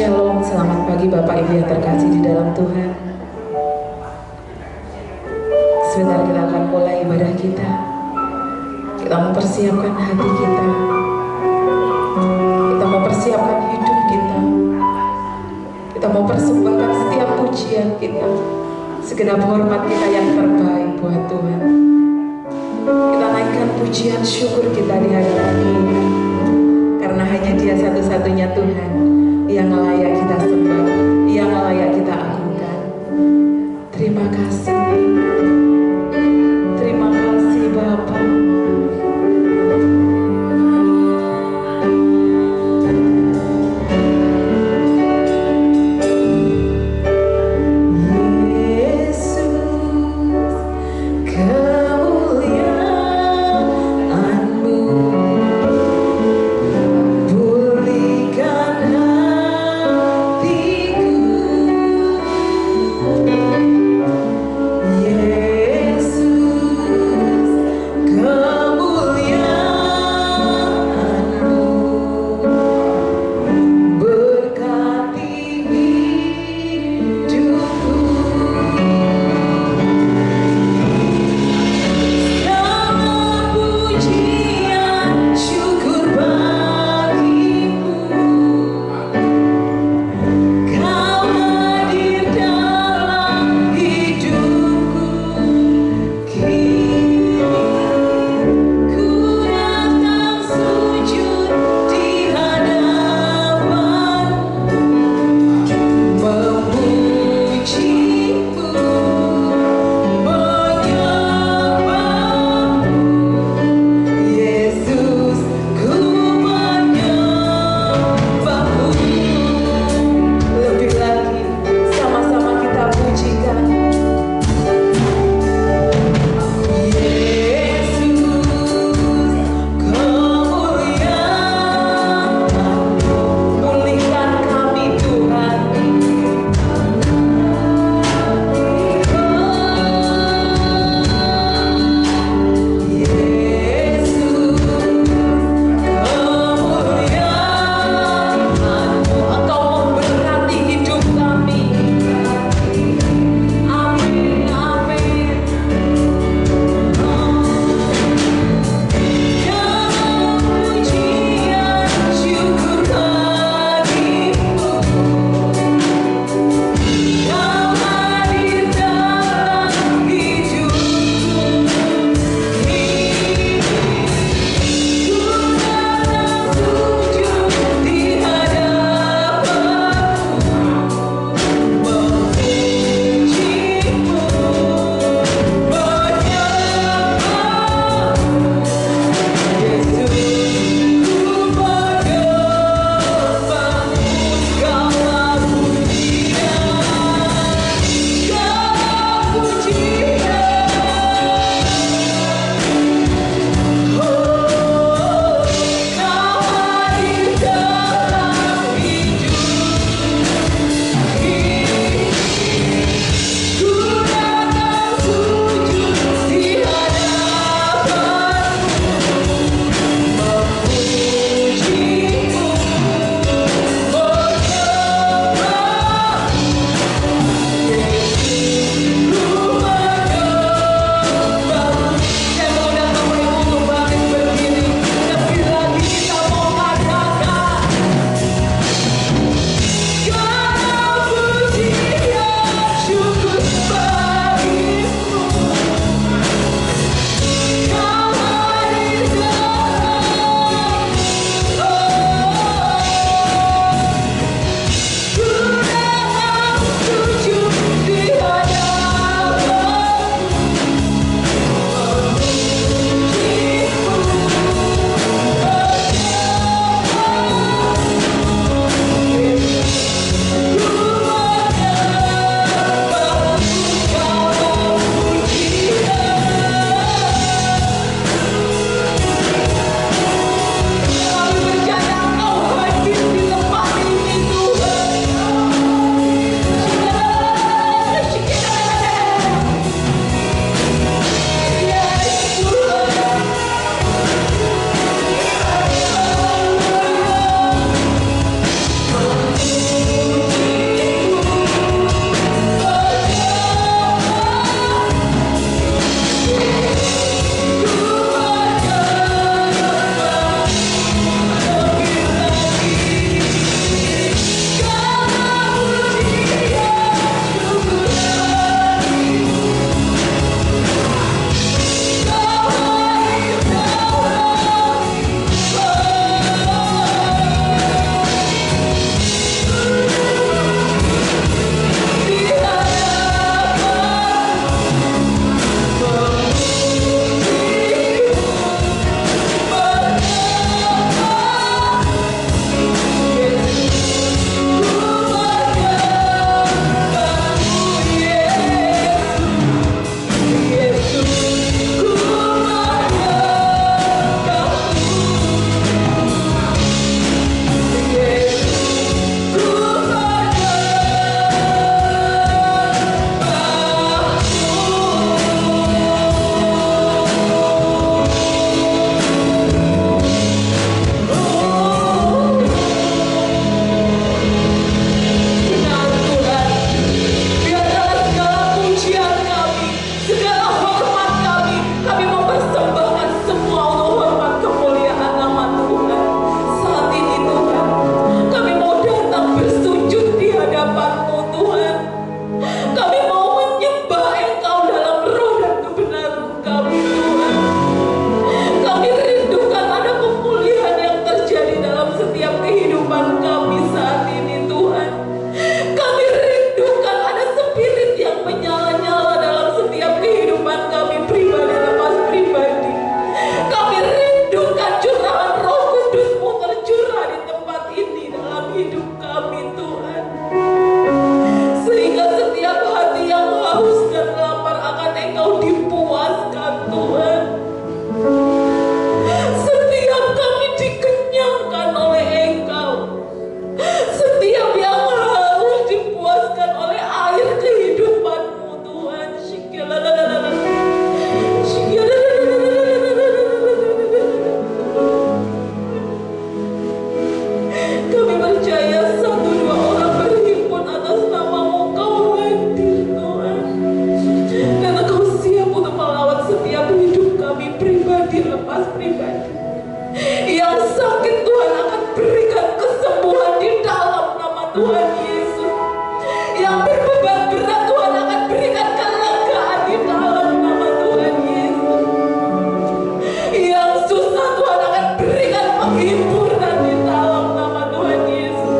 Shalom, selamat pagi Bapak Ibu yang terkasih di dalam Tuhan. Sebentar kita akan mulai ibadah kita. Kita mempersiapkan hati kita. Kita mempersiapkan hidup kita. Kita mau persembahkan setiap pujian kita, segenap hormat kita yang terbaik buat Tuhan. Kita naikkan pujian syukur kita di hadapan Tuhan, karena hanya Dia satu-satunya Tuhan yang layak kita sembah, yang layak kita agungkan. Terima kasih. Terima kasih Bapa. Yang sakit Tuhan akan berikan kesembuhan di dalam nama Tuhan Yesus. Yang berbeban berat Tuhan akan berikan kelegaan di dalam nama Tuhan Yesus. Yang susah Tuhan akan berikan penghiburan di dalam nama Tuhan Yesus.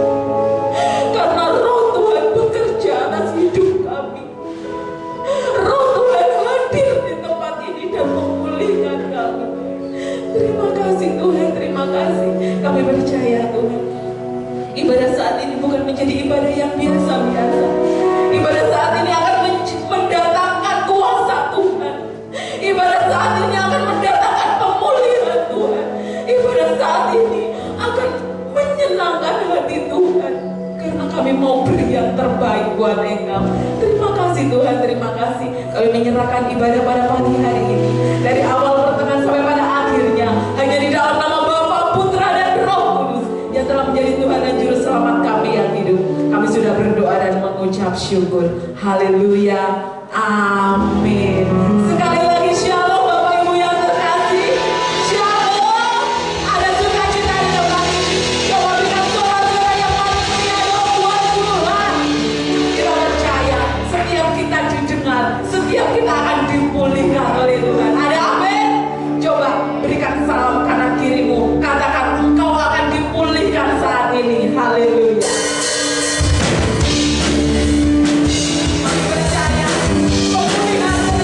Karena roh Tuhan bekerja atas hidup kami. Roh Tuhan hadir di tempat ini dan memulihkan kami. Terima kasih Tuhan, terima kasih. Kami percaya Tuhan, ibadah saat ini bukan menjadi ibadah yang biasa-biasa. Ibadah saat ini akan mendatangkan kuasa Tuhan. Ibadah saat ini akan mendatangkan pemulihan Tuhan. Ibadah saat ini akan menyenangkan hati Tuhan. Karena kami mau beri yang terbaik buat Engkau. Terima kasih Tuhan, terima kasih. Kami menyerahkan ibadah pada pagi hari ini, dari awal pertengahan sampai pada akhirnya, hanya di dalam nama Bapa, Putra dan Roh Kudus yang telah menjadi Tuhan dan Juru Selamat kami yang hidup. Kami sudah berdoa dan mengucap syukur. Haleluya, amin. Sekali lagi shalom Bapak Ibu yang terkasih. Shalom. Ada sukacita di tempat ini. Coba berikan suara-suara yang paling meriah dong buat Tuhan. Kita percaya setiap kita didengar, setiap kita akan dipulihkan oleh Tuhan. Ada amin? Coba berikan salam kanan kirimu. Katakan engkau akan dipulihkan saat ini. Haleluya. Kami percaya pemulihan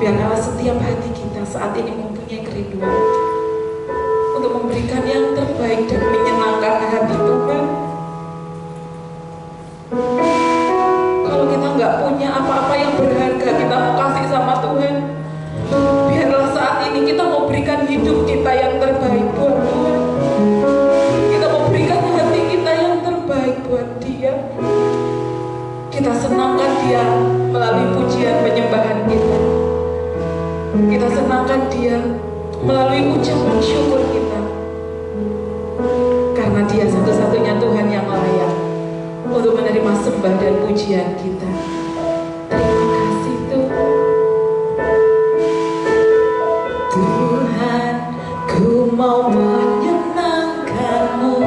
Biarlah setiap hati kita saat ini mempunyai kerinduan untuk memberikan yang terbaik dan menyenangkan hati Tuhan. Kalau kita nggak punya apa-apa yang berharga kita mau kasih sama Tuhan, biarlah saat ini kita mau berikan hidup kita yang terbaik buat Tuhan. Kita mau berikan hati kita yang terbaik buat Dia. Kita senangkan Dia melalui pujian penyembahan kita. Kita senangkan Dia melalui ucapan syukur kita. Karena Dia satu-satunya Tuhan yang layak untuk menerima sembah dan pujian kita. Terima kasih Tuhan. Tuhan, ku mau menyenangkan-Mu.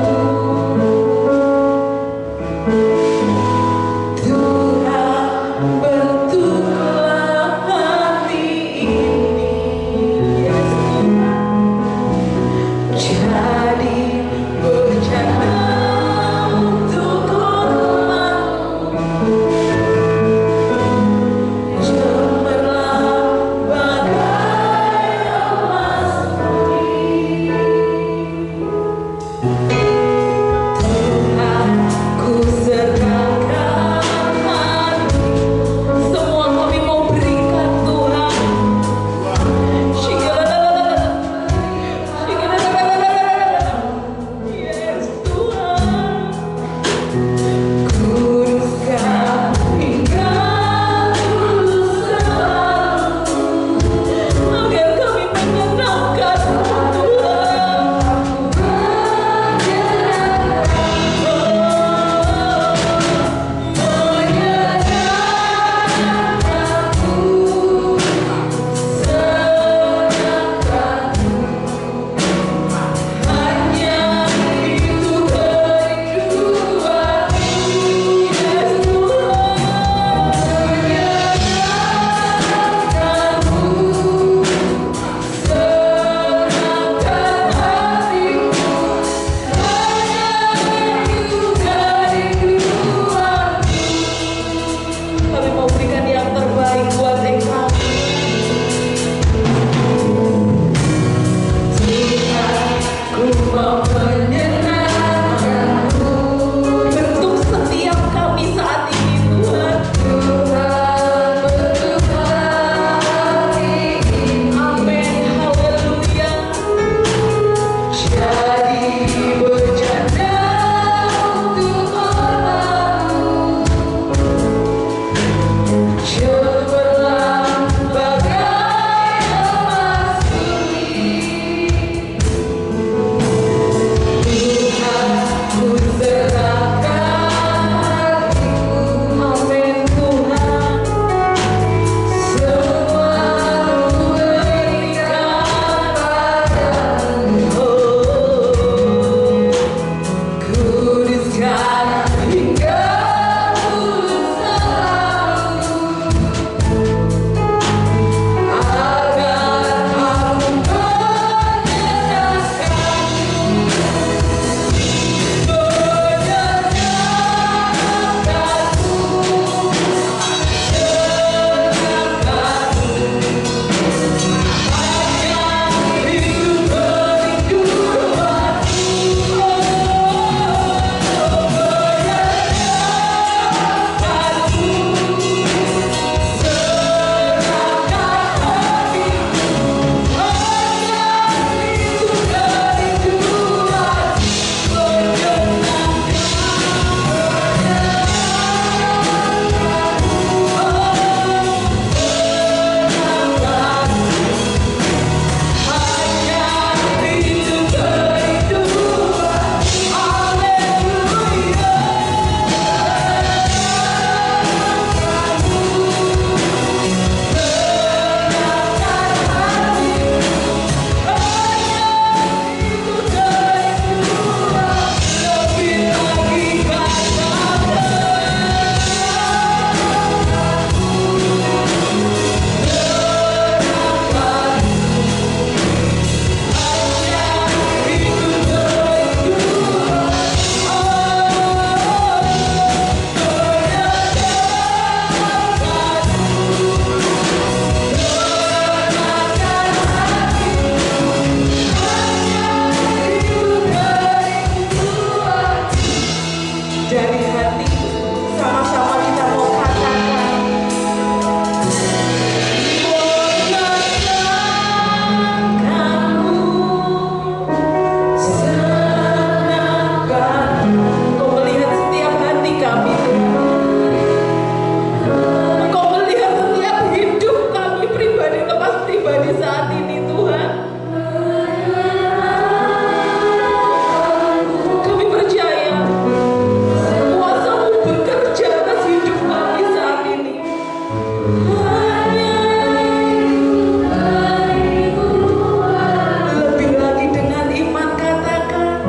Lebih lagi dengan iman katakan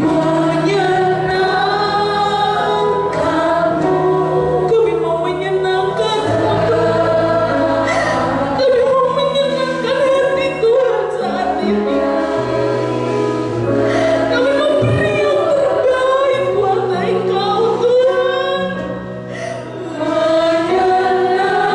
menyenangkanmu. Kami mau menyenangkan kami mau menyenangkan hati Tuhan saat ini. Kami memberi yang terbaik buat Engkau Tuhan. Menyenangkanmu.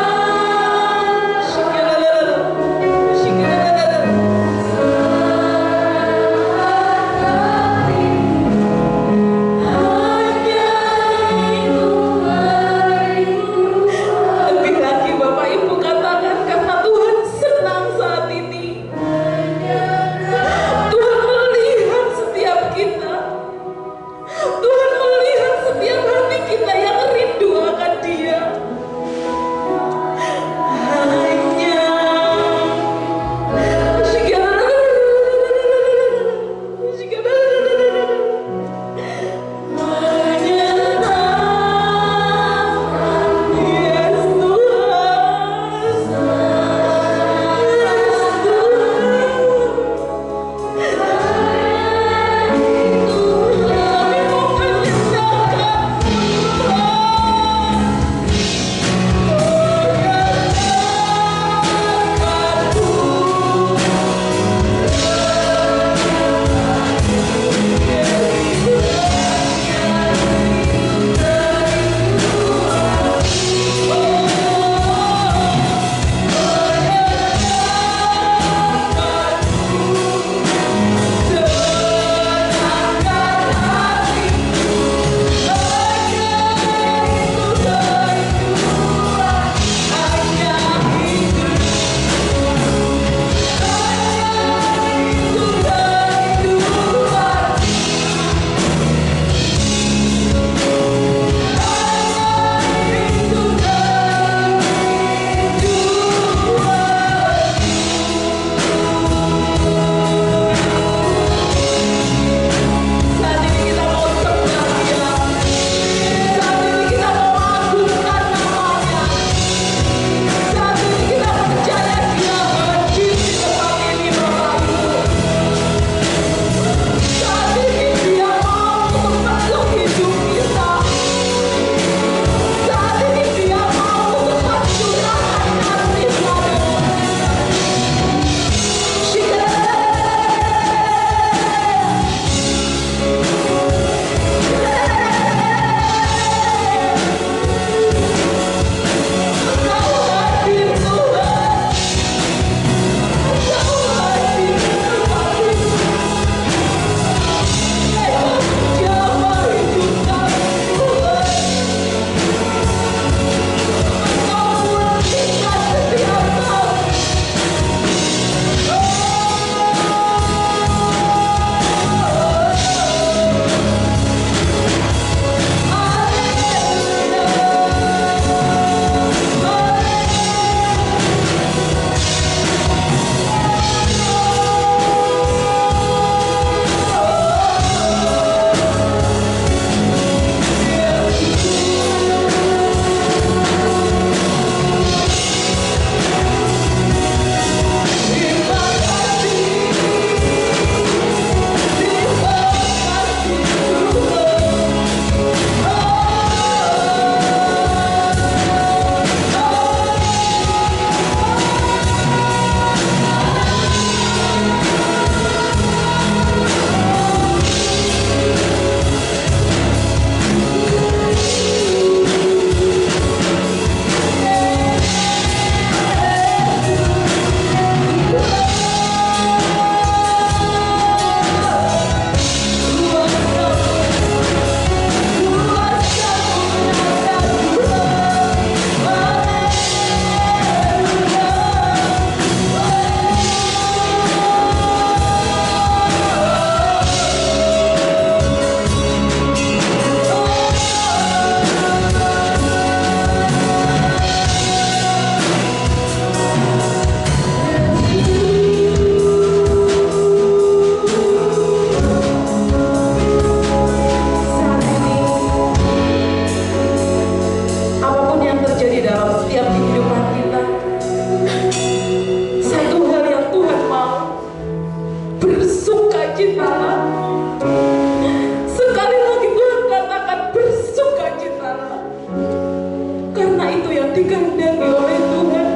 dikehendaki oleh Tuhan.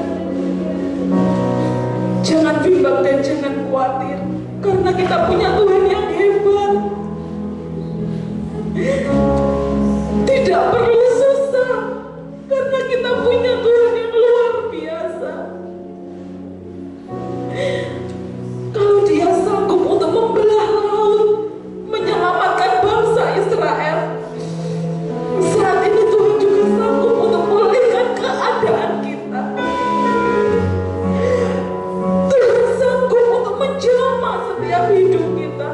Jangan bimbang dan jangan khawatir, karena kita punya Tuhan yang hebat. Tidak perlu susah, karena kita punya Tuhan yang luar biasa. Kalau Dia sanggup untuk membelah laut, menyelamatkan bangsa Israel, saat ini Tuhan juga sanggup untuk memulihkan keadaan kita. Tuhan sanggup untuk menjelma setiap hidup kita.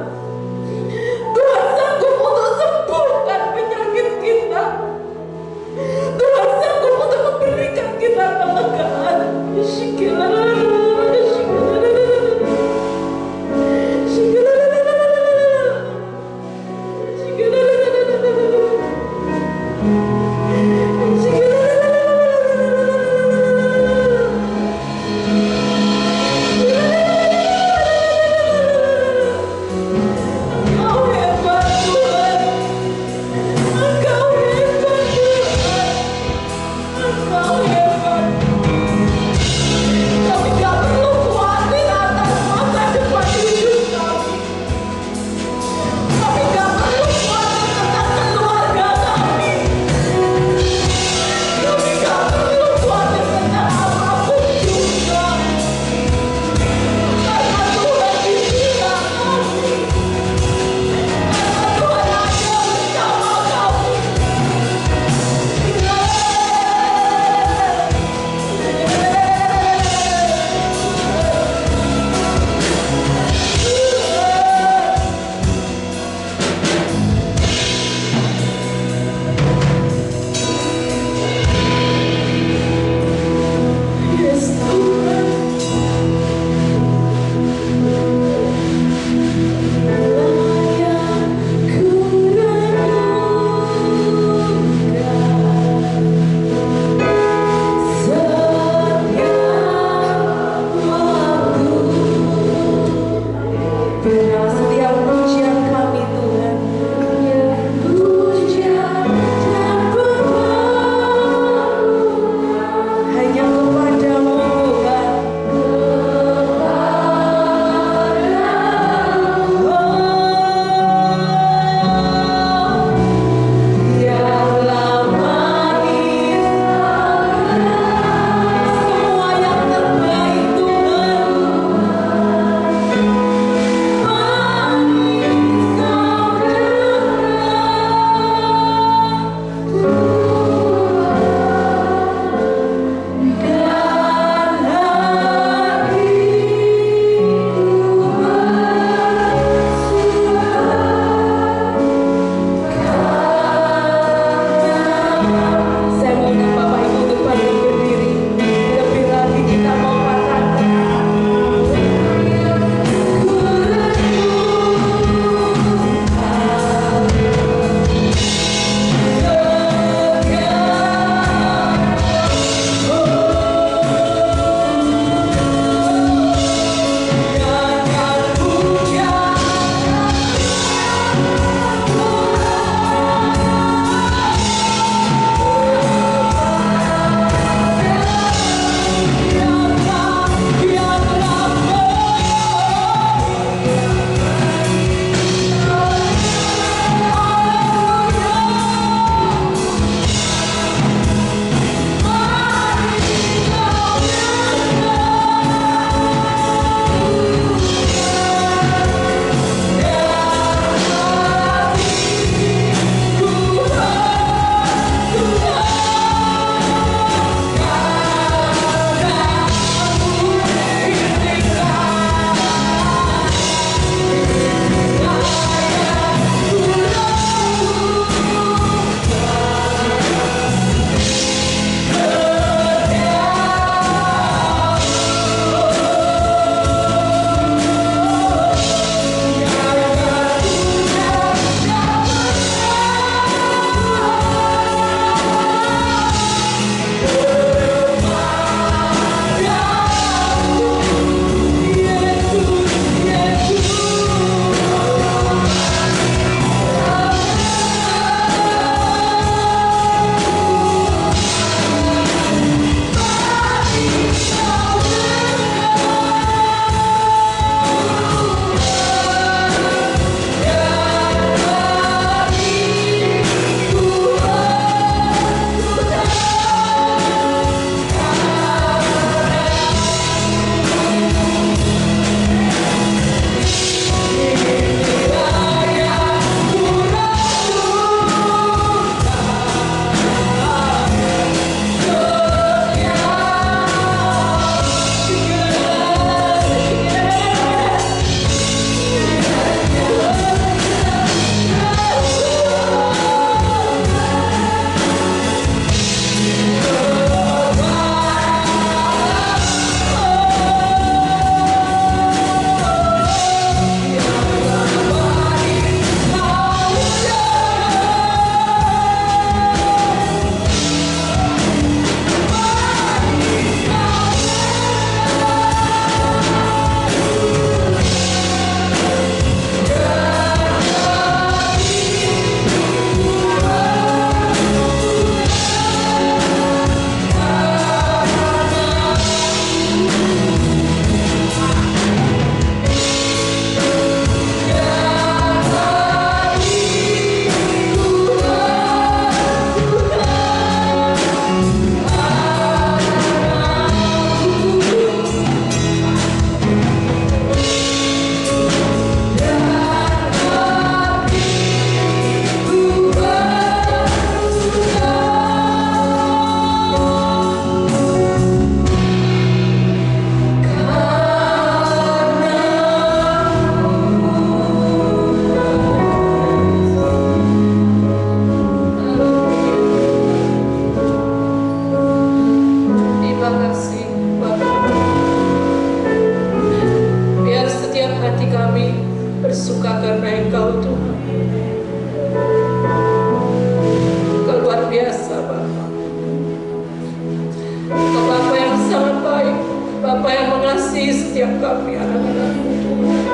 mengasihi setiap kami anak-anak-Mu Tuhan.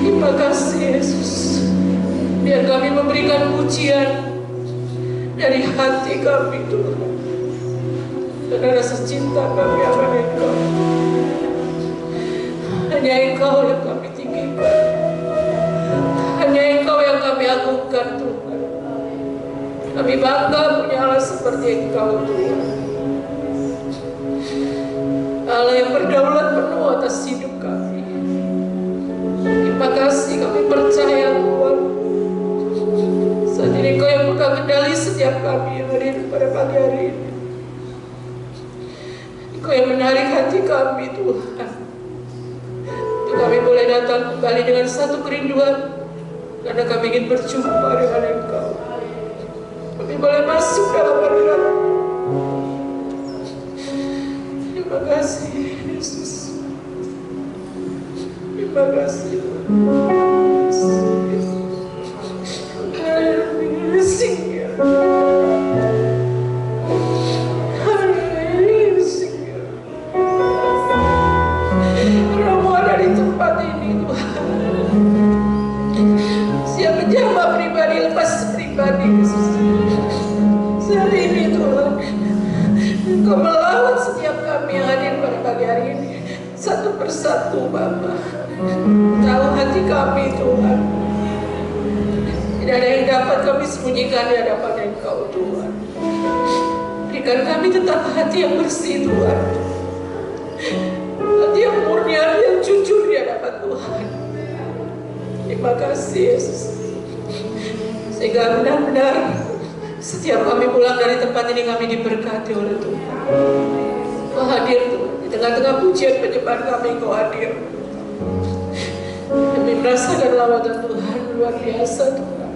Terima kasih Yesus. Biar kami memberikan pujian dari hati kami Tuhan, dan rasa cinta kami akan Engkau. Hanya Engkau yang kami tinggikan, hanya Engkau yang kami agungkan Tuhan. Kami bangga punya Allah seperti Engkau Tuhan, Allah yang berdaulat penuh atas hidup kami. Terima kasih, kami percaya Tuhan, saat ini Engkau yang pegang kendali setiap kami yang hadir pada pagi hari ini. Engkau yang menarik hati kami Tuhan, untuk kami boleh datang kembali dengan satu kerinduan, karena kami ingin berjumpa dengan Engkau. Kami boleh masuk dalam hadirat-Mu. Terima kasih Yesus. Terima kasih Tuhan. Ramu ada di tempat ini Tuhan. Siap menjawab pribadi lepas pribadi Yesus. Saat ini Tuhan, Engkau melawat setiap kami yang hadir pada pagi hari ini satu persatu Bapa. Tahu hati kami Tuhan. Tidak ada yang dapat kami sembunyikan di hadapan Engkau Tuhan. Berikan kami tetap hati yang bersih Tuhan, hati yang murni, hati yang jujur di hadapan Tuhan. Terima kasih Yesus, sehingga benar-benar setiap kami pulang dari tempat ini kami diberkati oleh Tuhan. Kau hadir Tuhan, di tengah-tengah pujian penyembahan kami Kau hadir. Kami merasakan lawatan Tuhan luar biasa Tuhan.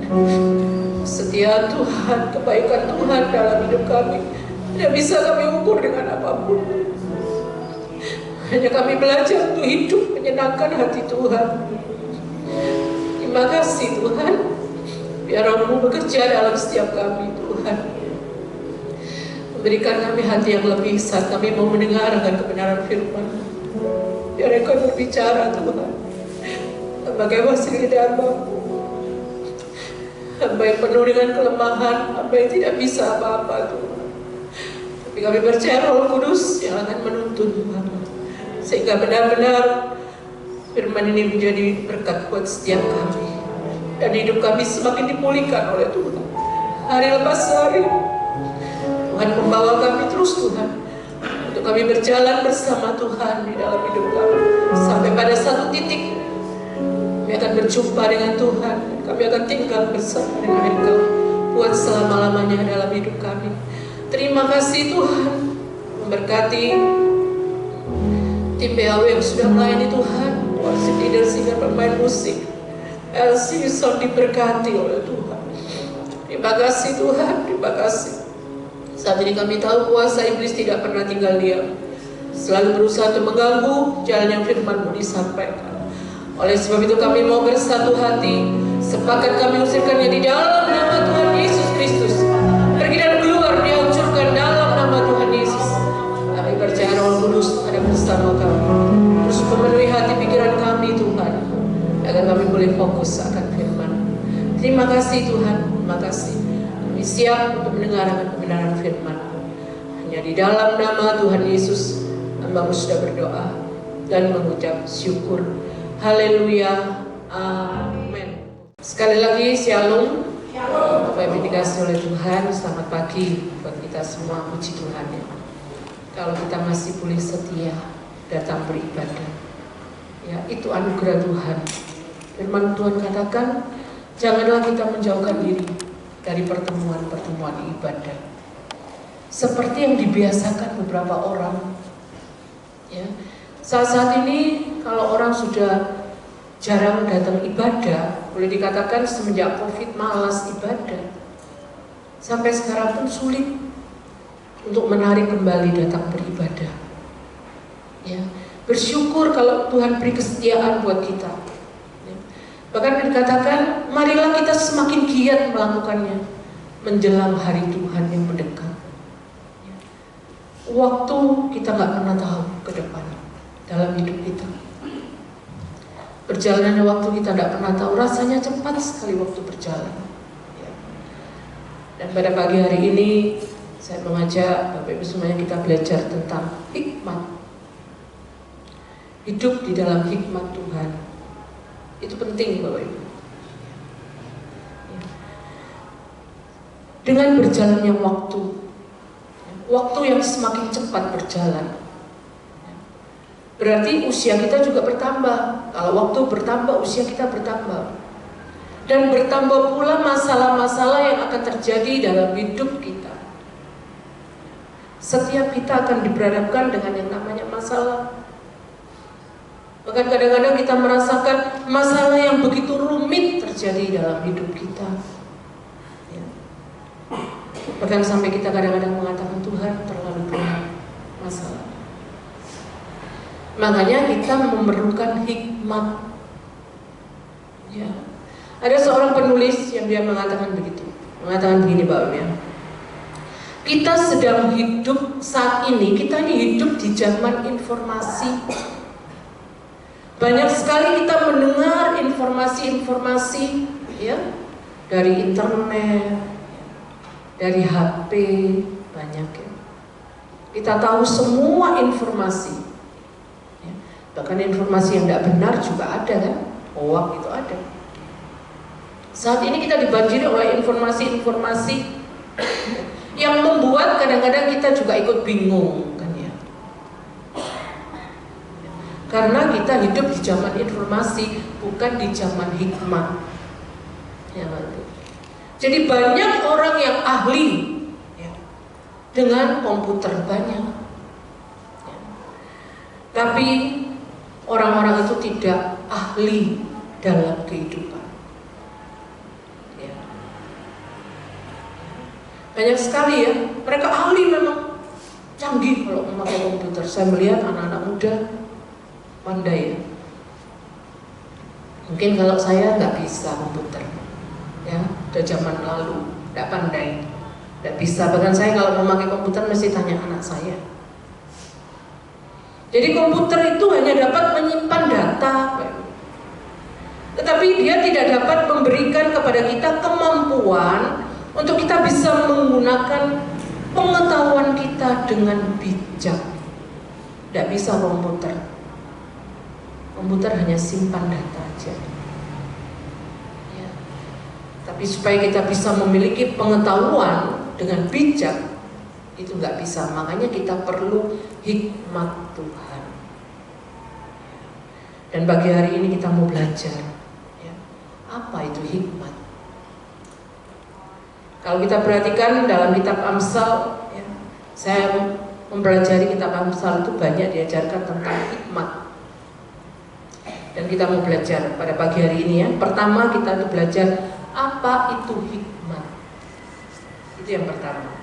Setia Tuhan, kebaikan Tuhan dalam hidup kami tidak bisa kami ukur dengan apapun. Hanya kami belajar untuk hidup menyenangkan hati Tuhan. Terima kasih Tuhan. Biar Roh-Mu bekerja dalam setiap kami Tuhan. Memberikan kami hati yang lebih saat kami mau mendengarkan kebenaran firman. Biar Engkau berbicara Tuhan. Sebagai wasil lidah Hamba-Mu, hamba yang penuh dengan kelemahan, hamba yang tidak bisa apa-apa Tuhan. Tapi kami percaya Roh Kudus yang akan menuntun Tuhan, sehingga benar-benar firman ini menjadi berkat buat setiap kami, dan hidup kami semakin dipulihkan oleh Tuhan. Hari lepas hari Tuhan membawa kami terus Tuhan, untuk kami berjalan bersama Tuhan di dalam hidup kami, sampai pada satu titik kami akan berjumpa dengan Tuhan. Kami akan tinggal bersama dengan Engkau buat selama-lamanya dalam hidup kami. Terima kasih Tuhan. Memberkati tim BAW yang sudah melayani Tuhan, worship leader, singer, pemain musik, LC Sound diberkati oleh Tuhan. Terima kasih Tuhan. Terima kasih. Saat ini kami tahu kuasa iblis tidak pernah tinggal diam, selalu berusaha untuk mengganggu jalan yang firman-Mu disampaikan. Oleh sebab itu kami mau bersatu hati, sepakat kami usirkannya di dalam nama Tuhan Yesus Kristus. Pergi dan keluar, dihancurkan dalam nama Tuhan Yesus. Kami percaya Roh Kudus ada bersama kami, terus memenuhi hati pikiran kami Tuhan, agar kami boleh fokus akan firman. Terima kasih Tuhan, terima kasih. Kami siap untuk mendengarkan kebenaran firman. Hanya di dalam nama Tuhan Yesus, Hamba-Mu sudah berdoa dan mengucap syukur. Haleluya, amin. Sekali lagi shalom. Bapak Ibu dikasihi oleh Tuhan, selamat pagi buat kita semua. Puji Tuhan ya. Kalau kita masih boleh setia datang beribadah, ya itu anugerah Tuhan. Firman Tuhan katakan, janganlah kita menjauhkan diri dari pertemuan-pertemuan ibadah, seperti yang dibiasakan beberapa orang. Ya. Saat-saat ini kalau orang sudah jarang datang ibadah, boleh dikatakan semenjak COVID malas ibadah. Sampai sekarang pun sulit untuk menarik kembali datang beribadah. Ya, bersyukur kalau Tuhan beri kesetiaan buat kita. Ya. Bahkan dikatakan, marilah kita semakin giat melakukannya menjelang hari Tuhan yang mendekat. Ya. Waktu kita nggak pernah tahu ke depan dalam hidup kita. Perjalanan waktu kita tidak pernah tahu, rasanya cepat sekali waktu berjalan. Ya. Dan pada pagi hari ini saya mengajak Bapak Ibu semuanya kita belajar tentang hikmat. Hidup di dalam hikmat Tuhan. Itu penting Bapak Ibu. Dengan berjalannya waktu yang semakin cepat berjalan, berarti usia kita juga bertambah. Kalau waktu bertambah, usia kita bertambah. Dan bertambah pula masalah-masalah yang akan terjadi dalam hidup kita. Setiap kita akan diperhadapkan dengan yang namanya masalah. Bahkan kadang-kadang kita merasakan masalah yang begitu rumit terjadi dalam hidup kita. Bahkan sampai kita kadang-kadang mengatakan Tuhan terlalu banyak masalah. Makanya kita memerlukan hikmat. Ya. Ada seorang penulis yang dia mengatakan begitu, mengatakan begini Bapak ya. Kita sedang hidup saat ini, kita ini hidup di zaman informasi. Banyak sekali kita mendengar informasi-informasi, ya, dari internet, dari HP, banyak ya. Kita tahu semua informasi ya. Bahkan informasi yang tidak benar juga ada kan, hoax itu ada. Saat ini kita dibanjiri oleh informasi-informasi yang membuat kadang-kadang kita juga ikut bingung kan ya. Karena kita hidup di zaman informasi, bukan di zaman hikmat ya. Jadi banyak orang yang ahli ya, dengan komputer banyak ya. Tapi orang-orang itu tidak ahli dalam kehidupan ya. Banyak sekali ya, mereka ahli memang, canggih kalau memakai komputer. Saya melihat anak-anak muda pandai ya. Mungkin kalau saya nggak bisa komputer ya, udah zaman lalu, tidak pandai, tidak bisa. Bahkan saya kalau memakai komputer mesti tanya anak saya. Jadi komputer itu hanya dapat menyimpan data, tetapi dia tidak dapat memberikan kepada kita kemampuan untuk kita bisa menggunakan pengetahuan kita dengan bijak. Tidak bisa komputer. Komputer hanya simpan data aja. Tapi supaya kita bisa memiliki pengetahuan dengan bijak, itu nggak bisa. Makanya kita perlu hikmat Tuhan. Dan pagi hari ini kita mau belajar ya, apa itu hikmat. Kalau kita perhatikan dalam kitab Amsal ya, saya mempelajari kitab Amsal itu banyak diajarkan tentang hikmat. Dan kita mau belajar pada pagi hari ini ya. Pertama kita tuh belajar apa itu hikmat. Itu yang pertama.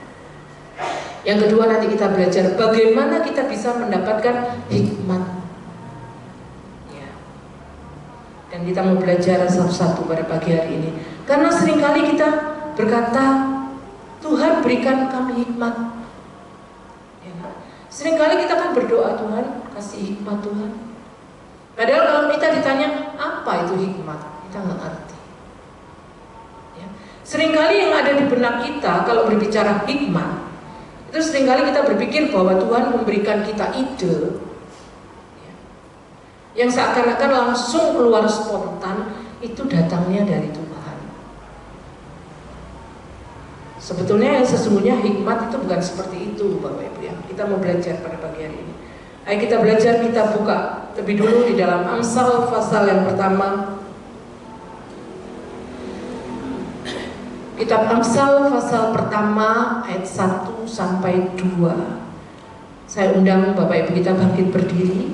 Yang kedua nanti kita belajar bagaimana kita bisa mendapatkan hikmat ya. Dan kita mau belajar satu-satu pada pagi hari ini. Karena seringkali kita berkata Tuhan berikan kami hikmat ya. Seringkali kita kan berdoa Tuhan kasih hikmat Tuhan. Padahal kalau kita ditanya apa itu hikmat, kita nggak ngerti. Seringkali yang ada di benak kita kalau berbicara hikmat, itu seringkali kita berpikir bahwa Tuhan memberikan kita ide yang seakan-akan langsung keluar spontan, itu datangnya dari Tuhan. Sebetulnya yang sesungguhnya hikmat itu bukan seperti itu Bapak Ibu ya. Kita mau belajar pada pagi hari ini. Ayo kita belajar, kita buka lebih dulu di dalam Amsal pasal yang pertama. Kitab Amsal pasal pertama ayat 1 sampai 2. Saya undang Bapak Ibu kita bangkit berdiri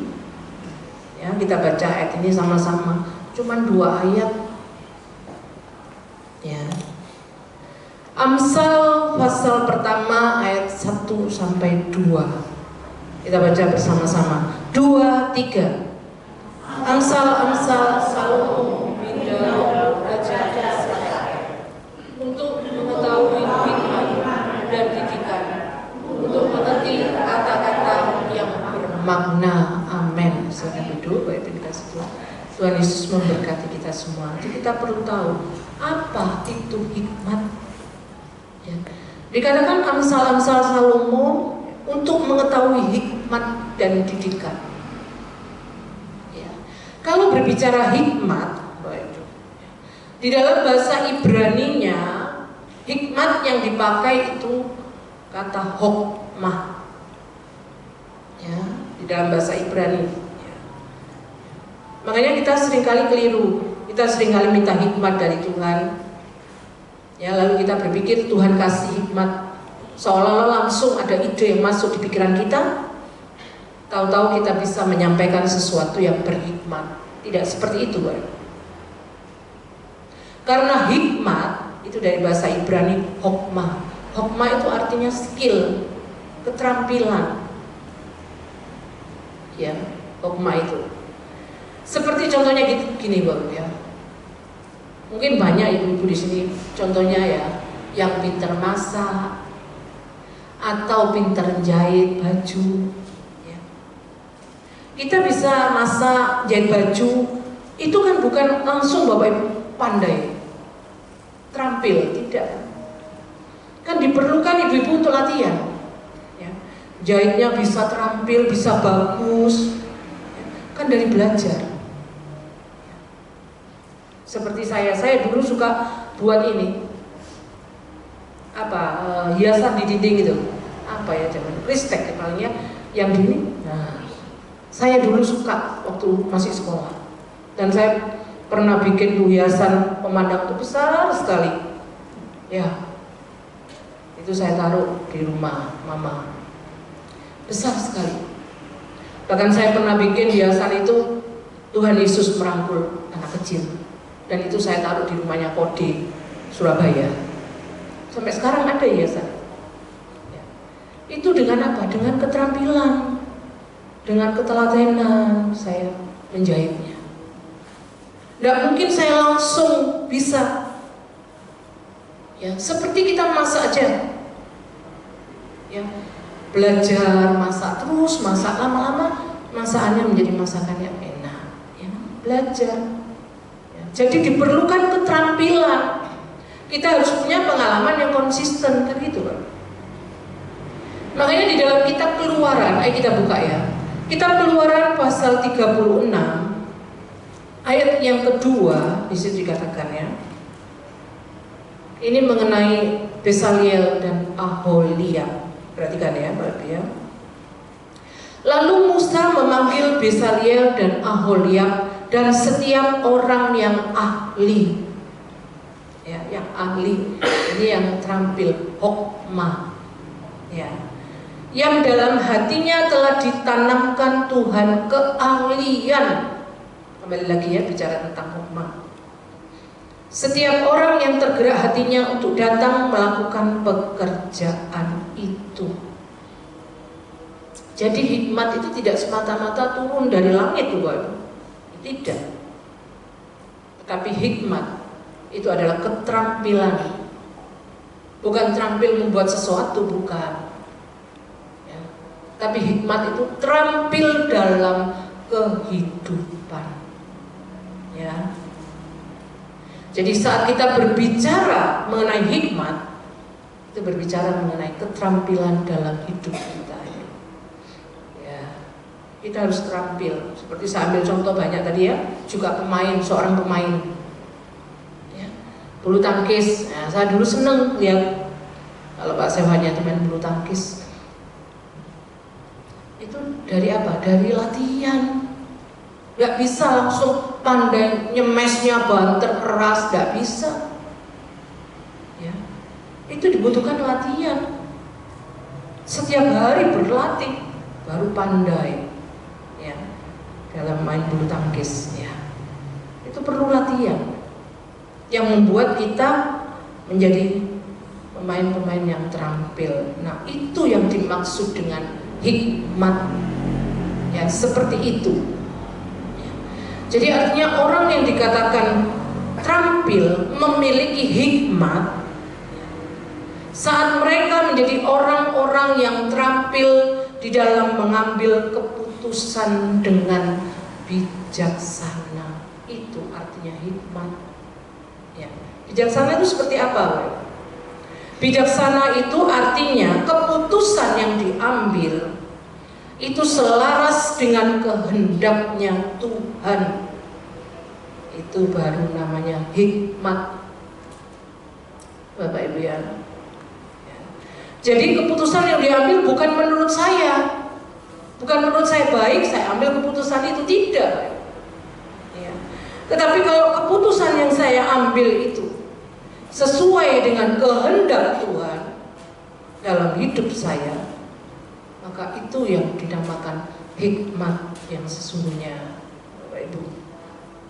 ya, kita baca ayat ini sama-sama. Cuman 2 ayat ya. Amsal pasal pertama ayat 1 sampai 2. Kita baca bersama-sama. 2, 3. Amsal Salomo bin Daud raja untuk mengetahui hikmat dan didikan, untuk mengerti makna. Amin. Silakan duduk, Bapak Ibu dikasih Tuhan. Tuhan Yesus memberkati kita semua. Jadi kita perlu tahu apa itu hikmat. Ya. Dikatakan Amsal-Amsal Salomo untuk mengetahui hikmat dan didikan. Ya. Kalau berbicara hikmat, di dalam bahasa Ibraninya, hikmat yang dipakai itu kata hokmah. Ya, di dalam bahasa Ibrani. Ya. Makanya kita seringkali keliru. Kita seringkali minta hikmat dari Tuhan. Ya, lalu kita berpikir Tuhan kasih hikmat, seolah-olah langsung ada ide yang masuk di pikiran kita. Tahu-tahu kita bisa menyampaikan sesuatu yang berhikmat. Tidak seperti itu, Bapak. Karena hikmat itu dari bahasa Ibrani hokmah. Hokmah itu artinya skill, keterampilan. Ya, hokmah itu. Seperti contohnya gini, Bapak ya. Mungkin banyak ibu-ibu di sini contohnya ya, yang pintar masak atau pintar jahit baju. Ya. Kita bisa masak, jahit baju, itu kan bukan langsung Bapak Ibu pandai, terampil, tidak. Kan diperlukan ibu-ibu untuk latihan. Ya. Jahitnya bisa terampil, bisa bagus, ya. Kan dari belajar. Ya. Seperti saya dulu suka buat ini, hiasan di dinding itu, apa ya zaman kristek palingnya, yang gini. Nah, saya dulu suka waktu masih sekolah, dan saya pernah bikin hiasan pemandang itu besar sekali. Ya, itu saya taruh di rumah mama, besar sekali. Bahkan saya pernah bikin hiasan itu Tuhan Yesus merangkul anak kecil, dan itu saya taruh di rumahnya Kode Surabaya. Sampai sekarang ada hiasan. Ya. Itu dengan apa? Dengan keterampilan, dengan ketelatenan saya menjahitnya. Tidak mungkin saya langsung bisa. Ya, seperti kita masak aja. Ya, belajar masak terus, masak lama-lama masakannya menjadi masakan yang enak. Ya, belajar. Ya, jadi diperlukan keterampilan. Kita harus punya pengalaman yang konsisten, kan gitu, Pak. Makanya di dalam kitab Keluaran, kita buka ya. Kitab Keluaran pasal 36 ayat yang kedua, di situ dikatakan ya. Ini mengenai Besaliel dan Aholiab. Perhatikan ya, Bapak ya. Lalu Musa memanggil Besaliel dan Aholiab dan setiap orang yang ahli. Ya, yang ahli. Ini yang terampil, hokmah. Ya. Yang dalam hatinya telah ditanamkan Tuhan keahlian. Kembali lagi ya, bicara tentang hikmah. Setiap orang yang tergerak hatinya untuk datang melakukan pekerjaan itu. Jadi hikmat itu tidak semata-mata turun dari langit, Bapak. Tidak. Tetapi hikmat itu adalah keterampilan. Bukan terampil membuat sesuatu, bukan. Ya. Tapi hikmat itu terampil dalam kehidupan. Ya. Jadi saat kita berbicara mengenai hikmat, itu berbicara mengenai keterampilan dalam hidup kita. Ya, kita harus terampil. Seperti saya ambil contoh banyak tadi ya, juga seorang pemain, ya, bulu tangkis. Nah, saya dulu seneng lihat kalau Pak Sewanya main bulu tangkis. Itu dari apa? Dari latihan. Gak bisa langsung pandai nyemesnya banter keras, gak bisa. Ya, itu dibutuhkan latihan. Setiap hari berlatih baru pandai. Ya, dalam main bulu tangkis. Ya, itu perlu latihan yang membuat kita menjadi pemain-pemain yang terampil. Nah, itu yang dimaksud dengan hikmat. Ya, seperti itu. Jadi artinya orang yang dikatakan terampil, memiliki hikmat, saat mereka menjadi orang-orang yang terampil di dalam mengambil keputusan keputusan dengan bijaksana. Itu artinya hikmat. Ya. Bijaksana itu seperti apa? Bijaksana itu artinya keputusan yang diambil itu selaras dengan kehendaknya Tuhan. Itu baru namanya hikmat, Bapak Ibu ya. Jadi keputusan yang diambil bukan menurut saya, bukan menurut saya baik, saya ambil keputusan itu, tidak. Ya. Tetapi kalau keputusan yang saya ambil itu sesuai dengan kehendak Tuhan dalam hidup saya, maka itu yang dinamakan hikmat yang sesungguhnya, Bapak Ibu.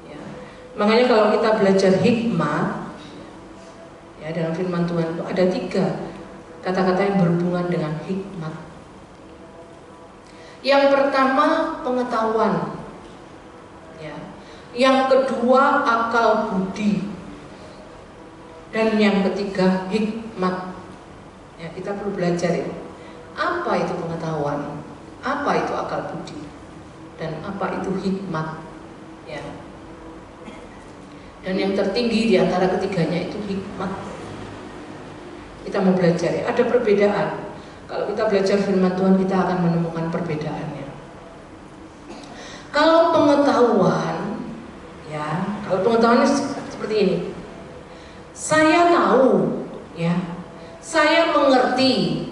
Ya. Makanya kalau kita belajar hikmat, ya dalam firman Tuhan itu ada 3 kata-kata yang berhubungan dengan hikmat. Yang pertama pengetahuan, ya. Yang kedua akal budi, dan yang ketiga hikmat. Ya, kita perlu belajar ini. Apa itu pengetahuan? Apa itu akal budi? Dan apa itu hikmat? Ya. Dan yang tertinggi di antara ketiganya itu hikmat. Kita mau belajar ya, ada perbedaan. Kalau kita belajar firman Tuhan, kita akan menemukan perbedaannya. Kalau pengetahuan, ya, kalau pengetahuan seperti ini. Saya tahu, ya, saya mengerti,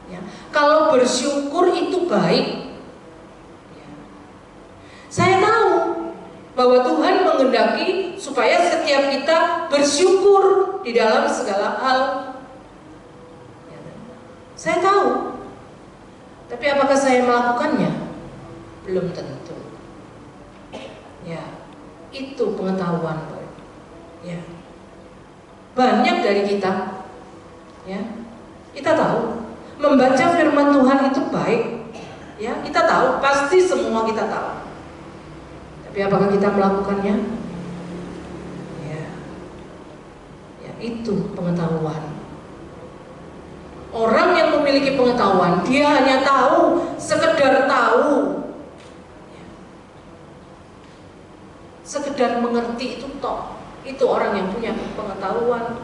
ya, kalau bersyukur itu baik. Ya. Saya tahu bahwa Tuhan menghendaki supaya setiap kita bersyukur di dalam segala hal. Saya tahu, tapi apakah saya melakukannya? Belum tentu. Ya, itu pengetahuan, ya. Banyak dari kita, ya, kita tahu membaca firman Tuhan itu baik, ya, kita tahu, pasti semua kita tahu. Tapi apakah kita melakukannya? Ya, ya itu pengetahuan. Orang yang memiliki pengetahuan, dia hanya tahu, sekedar tahu, sekedar mengerti itu toh. Itu orang yang punya pengetahuan.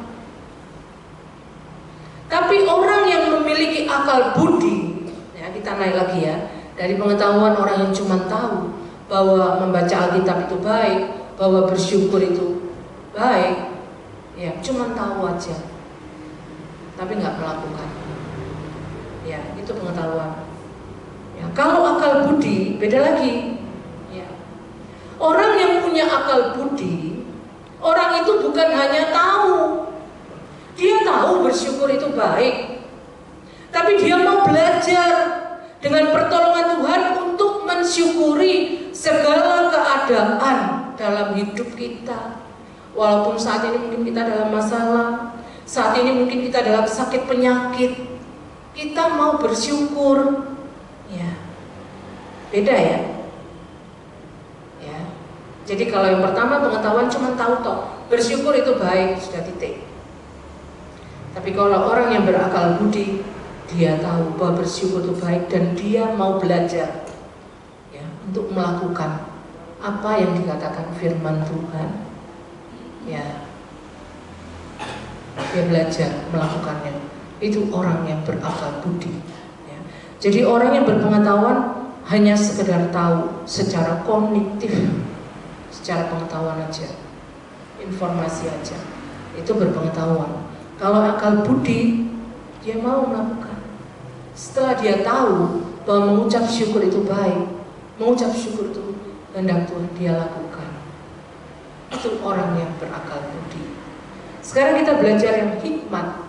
Tapi orang yang memiliki akal budi, ya, kita naik lagi ya, dari pengetahuan orang yang cuma tahu bahwa membaca Alkitab itu baik, bahwa bersyukur itu baik, ya cuma tahu aja, tapi nggak melakukan. Ya, itu pengetahuan. Ya, kalau akal budi beda lagi. Ya. Orang yang punya akal budi, orang itu bukan hanya tahu, dia tahu bersyukur itu baik, tapi dia mau belajar dengan pertolongan Tuhan untuk mensyukuri segala keadaan dalam hidup kita. Walaupun saat ini mungkin kita dalam masalah, saat ini mungkin kita dalam sakit penyakit, kita mau bersyukur, ya, beda ya. Ya, jadi kalau yang pertama pengetahuan cuma tahu toh, bersyukur itu baik, sudah titik. Tapi kalau orang yang berakal budi, dia tahu bahwa bersyukur itu baik dan dia mau belajar, ya, untuk melakukan apa yang dikatakan firman Tuhan, ya, dia belajar melakukannya. Itu orang yang berakal budi, ya. Jadi orang yang berpengetahuan hanya sekedar tahu secara kognitif, secara pengetahuan aja, informasi aja, itu berpengetahuan. Kalau akal budi, dia mau melakukan. Setelah dia tahu bahwa mengucap syukur itu baik, mengucap syukur itu kehendak Tuhan, dia lakukan. Itu orang yang berakal budi. Sekarang kita belajar yang hikmat.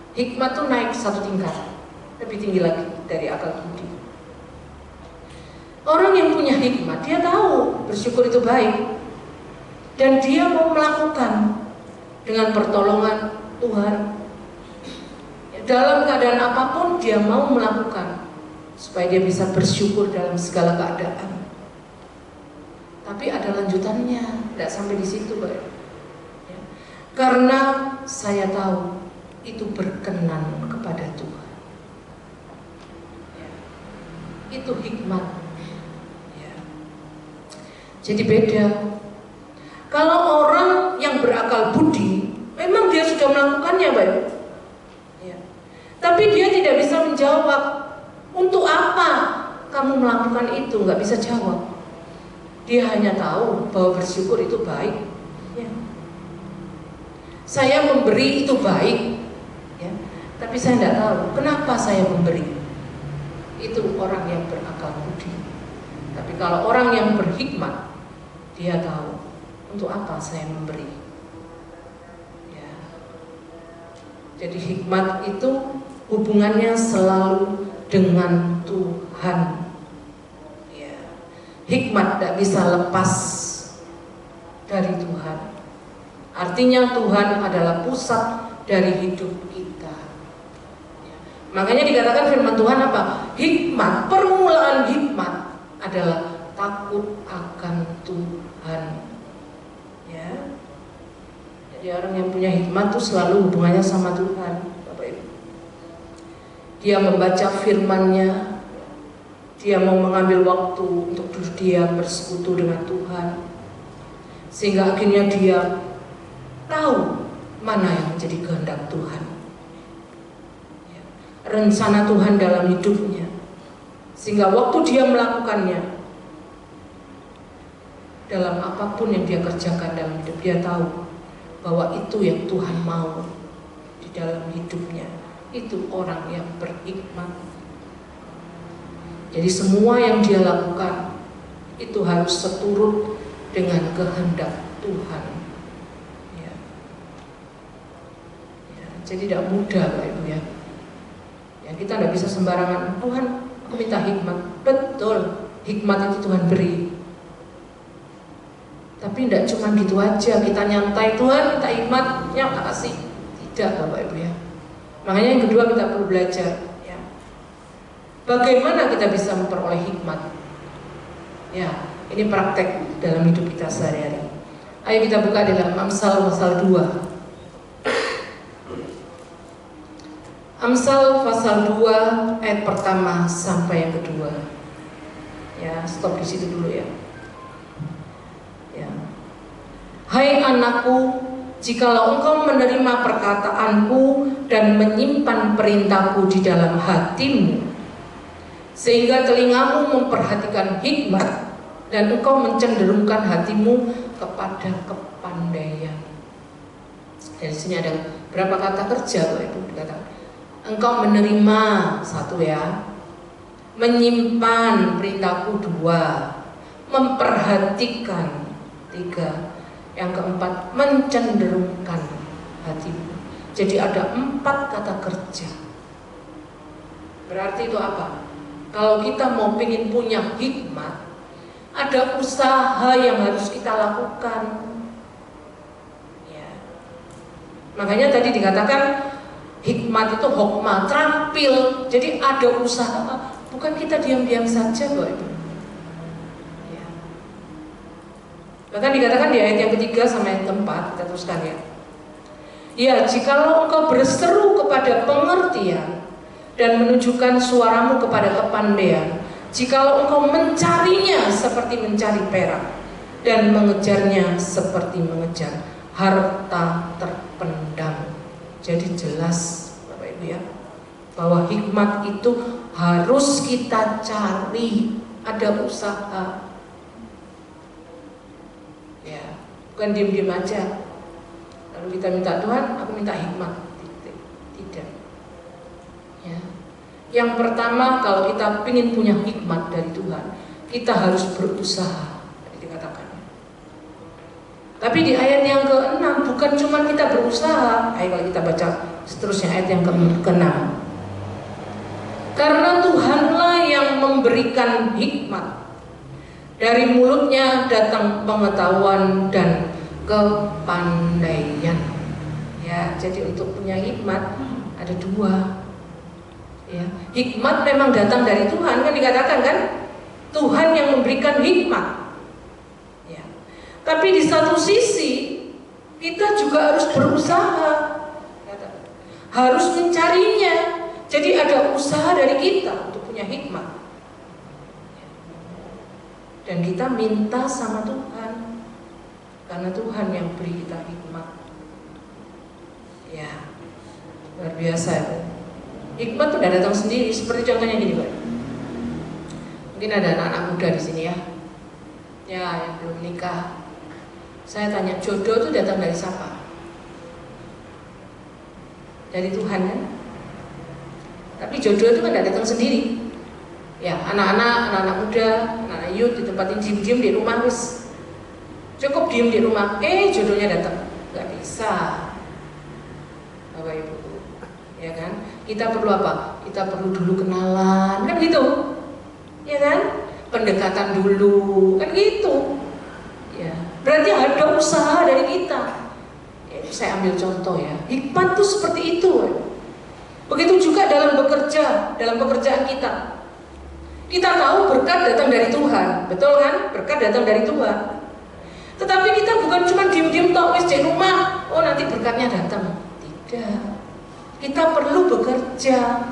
Hikmat itu naik satu tingkat, lebih tinggi lagi dari akal budi. Orang yang punya hikmat, dia tahu bersyukur itu baik, dan dia mau melakukan dengan pertolongan Tuhan. Dalam keadaan apapun dia mau melakukan supaya dia bisa bersyukur dalam segala keadaan. Tapi ada lanjutannya, tidak sampai di situ, Pak. Ya. Karena saya tahu itu berkenan kepada Tuhan. Ya. Itu hikmat. Jadi beda. Kalau orang yang berakal budi, memang dia sudah melakukannya, Bapak. Ya. Tapi dia tidak bisa menjawab, untuk apa kamu melakukan itu? Nggak bisa jawab. Dia hanya tahu bahwa bersyukur itu baik. Ya. Saya memberi itu baik, ya. Tapi saya tidak tahu kenapa saya memberi. Itu orang yang berakal budi. Tapi kalau orang yang berhikmat, dia tahu untuk apa saya memberi. Ya. Jadi hikmat itu hubungannya selalu dengan Tuhan. Ya. Hikmat tidak bisa lepas dari Tuhan. Artinya Tuhan adalah pusat dari hidup kita. Ya. Makanya dikatakan firman Tuhan apa? Hikmat, permulaan hikmat adalah takut akan Tuhan. Ya. Jadi orang yang punya hikmat itu selalu hubungannya sama Tuhan, Bapak Ibu. Dia membaca firman-Nya, dia mau mengambil waktu untuk duduk diam bersekutu dengan Tuhan, sehingga akhirnya dia tahu mana yang menjadi kehendak Tuhan. Ya. Rencana Tuhan dalam hidupnya, sehingga waktu dia melakukannya, dalam apapun yang dia kerjakan dalam hidup, dia tahu bahwa itu yang Tuhan mau di dalam hidupnya. Itu orang yang berhikmat. Jadi semua yang dia lakukan itu harus seturut dengan kehendak Tuhan. Ya. Ya, jadi tidak mudah, Bapak Ibu ya. Ya, kita tidak bisa sembarangan, Tuhan aku minta hikmat. Betul, hikmat itu Tuhan beri. Tapi tidak cuma gitu aja, kita nyantai, Tuhan minta hikmat, ya kasih. Tidak, Bapak Ibu ya. Makanya yang kedua kita perlu belajar ya. Bagaimana kita bisa memperoleh hikmat? Ya, ini praktek dalam hidup kita sehari-hari. Ayo kita buka di dalam Amsal pasal 2. Amsal pasal 2 ayat pertama sampai yang kedua. Ya, stop di situ dulu ya. Hai anakku, jikalau engkau menerima perkataanku dan menyimpan perintahku di dalam hatimu, sehingga telingamu memperhatikan hikmat dan engkau mencenderungkan hatimu kepada kepandaian. Dari sini ada berapa kata kerja, Bapak Ibu dikatakan. Engkau menerima, satu ya, menyimpan perintahku, dua, memperhatikan, tiga, yang keempat, mencenderungkan hatimu. Jadi ada 4 kata kerja. Berarti itu apa? Kalau kita mau ingin punya hikmat, ada usaha yang harus kita lakukan. Ya. Makanya tadi dikatakan hikmat itu hokmah, terampil. Jadi ada usaha, bukan kita diam-diam saja, Bapak Ibu. Bahkan dikatakan di ayat yang ketiga sama ayat keempat, kita teruskan ya. Ya, jikalau engkau berseru kepada pengertian dan menunjukkan suaramu kepada kepandaian, jikalau engkau mencarinya seperti mencari perak dan mengejarnya seperti mengejar harta terpendam. Jadi jelas, Bapak Ibu ya, bahwa hikmat itu harus kita cari, ada usaha. Ya, bukan diam-diam aja. Lalu kita minta Tuhan, aku minta hikmat. Tidak. Ya. Yang pertama, kalau kita ingin punya hikmat dari Tuhan, kita harus berusaha. Dikatakan. Tapi di ayat yang ke-6 bukan cuma kita berusaha. Ayo kalau kita baca seterusnya ayat yang ke-6. Karena Tuhanlah yang memberikan hikmat. Dari mulutnya datang pengetahuan dan kepandaian. Ya, jadi untuk punya hikmat ada 2. Ya, hikmat memang datang dari Tuhan, kan dikatakan kan? Tuhan yang memberikan hikmat. Ya. Tapi di satu sisi kita juga harus berusaha. Harus mencarinya. Jadi ada usaha dari kita untuk punya hikmat. Dan kita minta sama Tuhan, karena Tuhan yang beri kita hikmat. Ya, luar biasa ya. Hikmat tuh udah datang sendiri. Seperti contohnya gini, Pak. Mungkin ada anak-anak muda di sini ya, yang belum nikah. Saya tanya, jodoh itu datang dari siapa? Dari Tuhan kan? Tapi jodoh itu kan tidak datang sendiri. Ya, anak-anak muda, anak-anak youth ditempatin diem-diem di rumah, wis cukup diem di rumah, jodohnya datang. Gak bisa, Bapak Ibu. Ya kan? Kita perlu apa? Kita perlu dulu kenalan, kan gitu? Ya kan? Pendekatan dulu, kan gitu. Ya, berarti ada usaha dari kita. Ya, saya ambil contoh ya. Hikmat tuh seperti itu. Begitu juga dalam bekerja, dalam pekerjaan kita. Kita tahu berkat datang dari Tuhan, betul kan? Berkat datang dari Tuhan. Tetapi kita bukan cuma diem-diem tok wis di rumah, oh nanti berkatnya datang. Tidak. Kita perlu bekerja.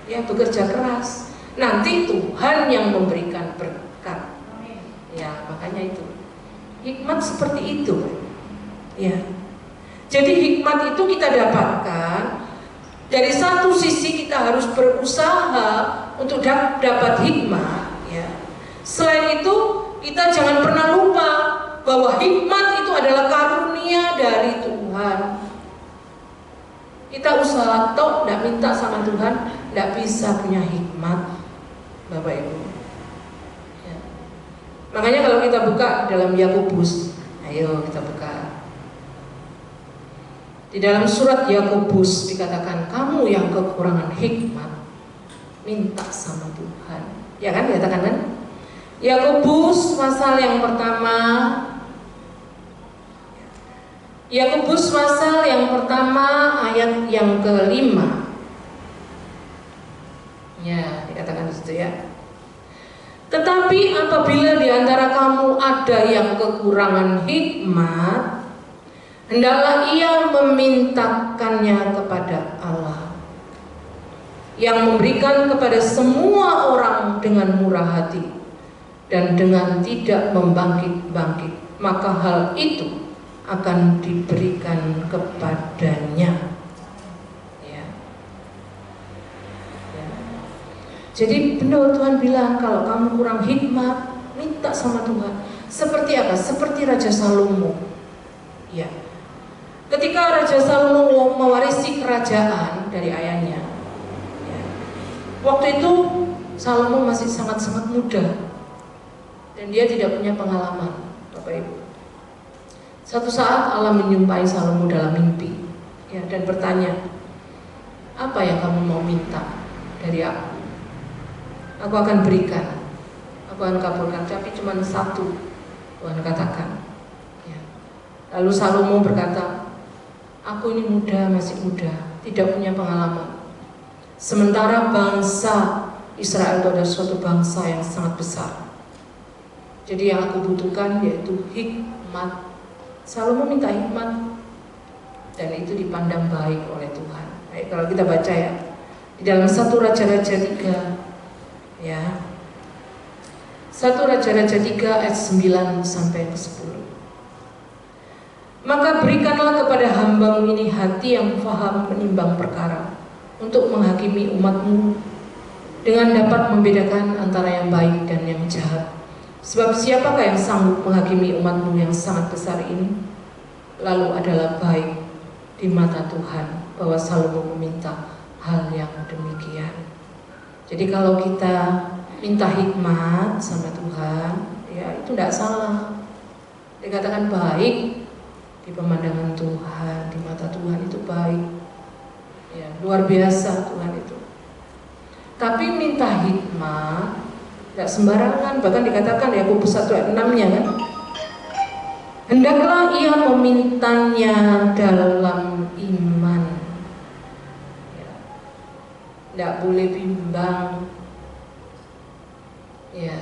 Ya, bekerja keras. Nanti Tuhan yang memberikan berkat. Ya, makanya itu. Hikmat seperti itu. Ya. Jadi hikmat itu kita dapatkan dari satu sisi, kita harus berusaha untuk dapat hikmat, ya. Selain itu, kita jangan pernah lupa bahwa hikmat itu adalah karunia dari Tuhan. Kita usaha toh, tidak minta sama Tuhan, tidak bisa punya hikmat, Bapak Ibu. Ya. Makanya kalau kita buka dalam Yakobus, ayo kita buka. Di dalam surat Yakobus dikatakan, kamu yang kekurangan hikmat, minta sama Tuhan. Ya kan, dikatakan kan? Yakobus pasal yang pertama. Yakobus pasal yang pertama ayat yang kelima. Ya, dikatakan di situ ya. Tetapi apabila di antara kamu ada yang kekurangan hikmat, hendaklah ia memintakannya kepada Allah, yang memberikan kepada semua orang dengan murah hati dan dengan tidak membangkit-bangkit, maka hal itu akan diberikan kepadanya. Ya. Ya. Jadi benar Tuhan bilang, kalau kamu kurang hikmat, minta sama Tuhan. Seperti apa? Seperti Raja Salomo. Ya. Ketika Raja Salomo mewarisi kerajaan dari ayahnya, ya, waktu itu Salomo masih sangat-sangat muda dan dia tidak punya pengalaman, Bapak Ibu. Satu saat Allah menyumpai Salomo dalam mimpi, ya, dan bertanya, apa yang kamu mau minta dari aku? Aku akan berikan, aku akan kabulkan, tapi cuma satu, Tuhan katakan. Ya. Lalu Salomo berkata, aku ini muda, masih muda, tidak punya pengalaman. Sementara bangsa Israel itu adalah suatu bangsa yang sangat besar. Jadi yang aku butuhkan yaitu hikmat. Salomo minta hikmat, dan itu dipandang baik oleh Tuhan. Baik, kalau kita baca ya, di dalam 1 Raja-Raja 3, ya, 1 Raja-Raja 3 ayat 9 sampai ke 10. Maka berikanlah kepada hamba-Mu ini hati yang faham menimbang perkara, untuk menghakimi umat-Mu, dengan dapat membedakan antara yang baik dan yang jahat. Sebab siapakah yang sanggup menghakimi umat-Mu yang sangat besar ini? Lalu adalah baik di mata Tuhan bahwa Salomo meminta hal yang demikian. Jadi kalau kita minta hikmat sama Tuhan, ya itu tidak salah. Dikatakan baik di pemandangan Tuhan, di mata Tuhan itu baik. Ya, luar biasa Tuhan itu. Tapi minta hikmat tidak sembarangan, bahkan dikatakan Yakobus 1 ayat 6-nya kan, hendaklah ia memintanya dalam iman. Ya. Tidak boleh bimbang. Ya,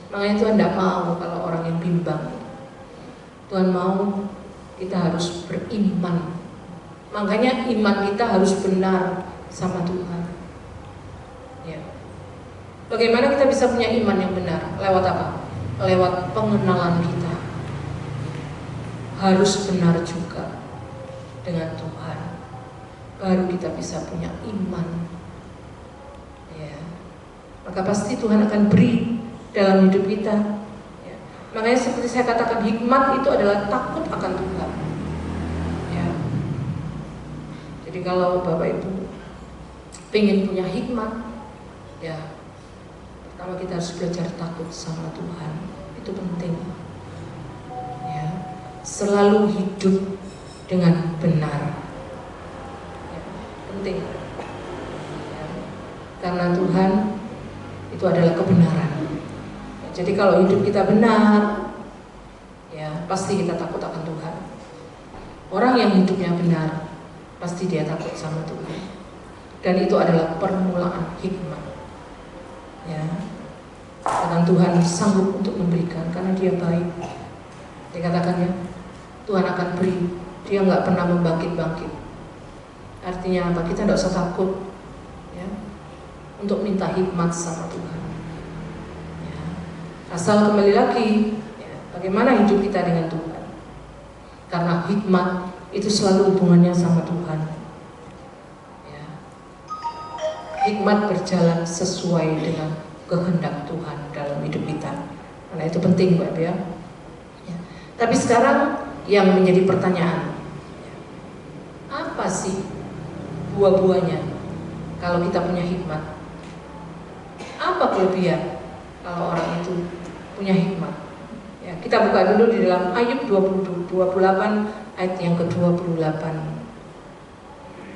makanya Tuhan tidak mau kalau orang yang bimbang. Tuhan mau kita harus beriman. Makanya iman kita harus benar sama Tuhan. Ya. Bagaimana kita bisa punya iman yang benar? Lewat apa? lewat pengenalan kita. Harus benar juga dengan Tuhan, baru kita bisa punya iman. Ya, maka pasti Tuhan akan beri dalam hidup kita. Ya. Makanya seperti saya katakan, hikmat itu adalah takut akan Tuhan. Ya. Jadi kalau Bapak Ibu pengen punya hikmat, ya pertama kita harus belajar takut sama Tuhan. Itu penting. Ya. Selalu hidup dengan benar. Ya, penting. Ya. Karena Tuhan itu adalah kebenaran. Ya, jadi kalau hidup kita benar, ya pasti kita takut akan Tuhan. Orang yang hidupnya benar, pasti dia takut sama Tuhan. Dan itu adalah permulaan hikmat. Ya. Karena Tuhan sanggup untuk memberikan, karena Dia baik. Dikatakannya, Tuhan akan beri. Dia nggak pernah membangkit-bangkit. Artinya apa? Kita nggak usah takut, ya, untuk minta hikmat sama Tuhan. Ya. Asal kembali lagi, ya, bagaimana hidup kita dengan Tuhan? Karena hikmat itu selalu hubungannya sama Tuhan. Ya. Hikmat berjalan sesuai dengan kehendak Tuhan dalam hidup kita. Karena itu penting, Mbak Bia. Ya. Tapi sekarang yang menjadi pertanyaan, apa sih buah-buahnya kalau kita punya hikmat? Apa kelebihan kalau orang itu punya hikmat? Ya, kita buka dulu di dalam Ayub 28 ayat yang ke-28.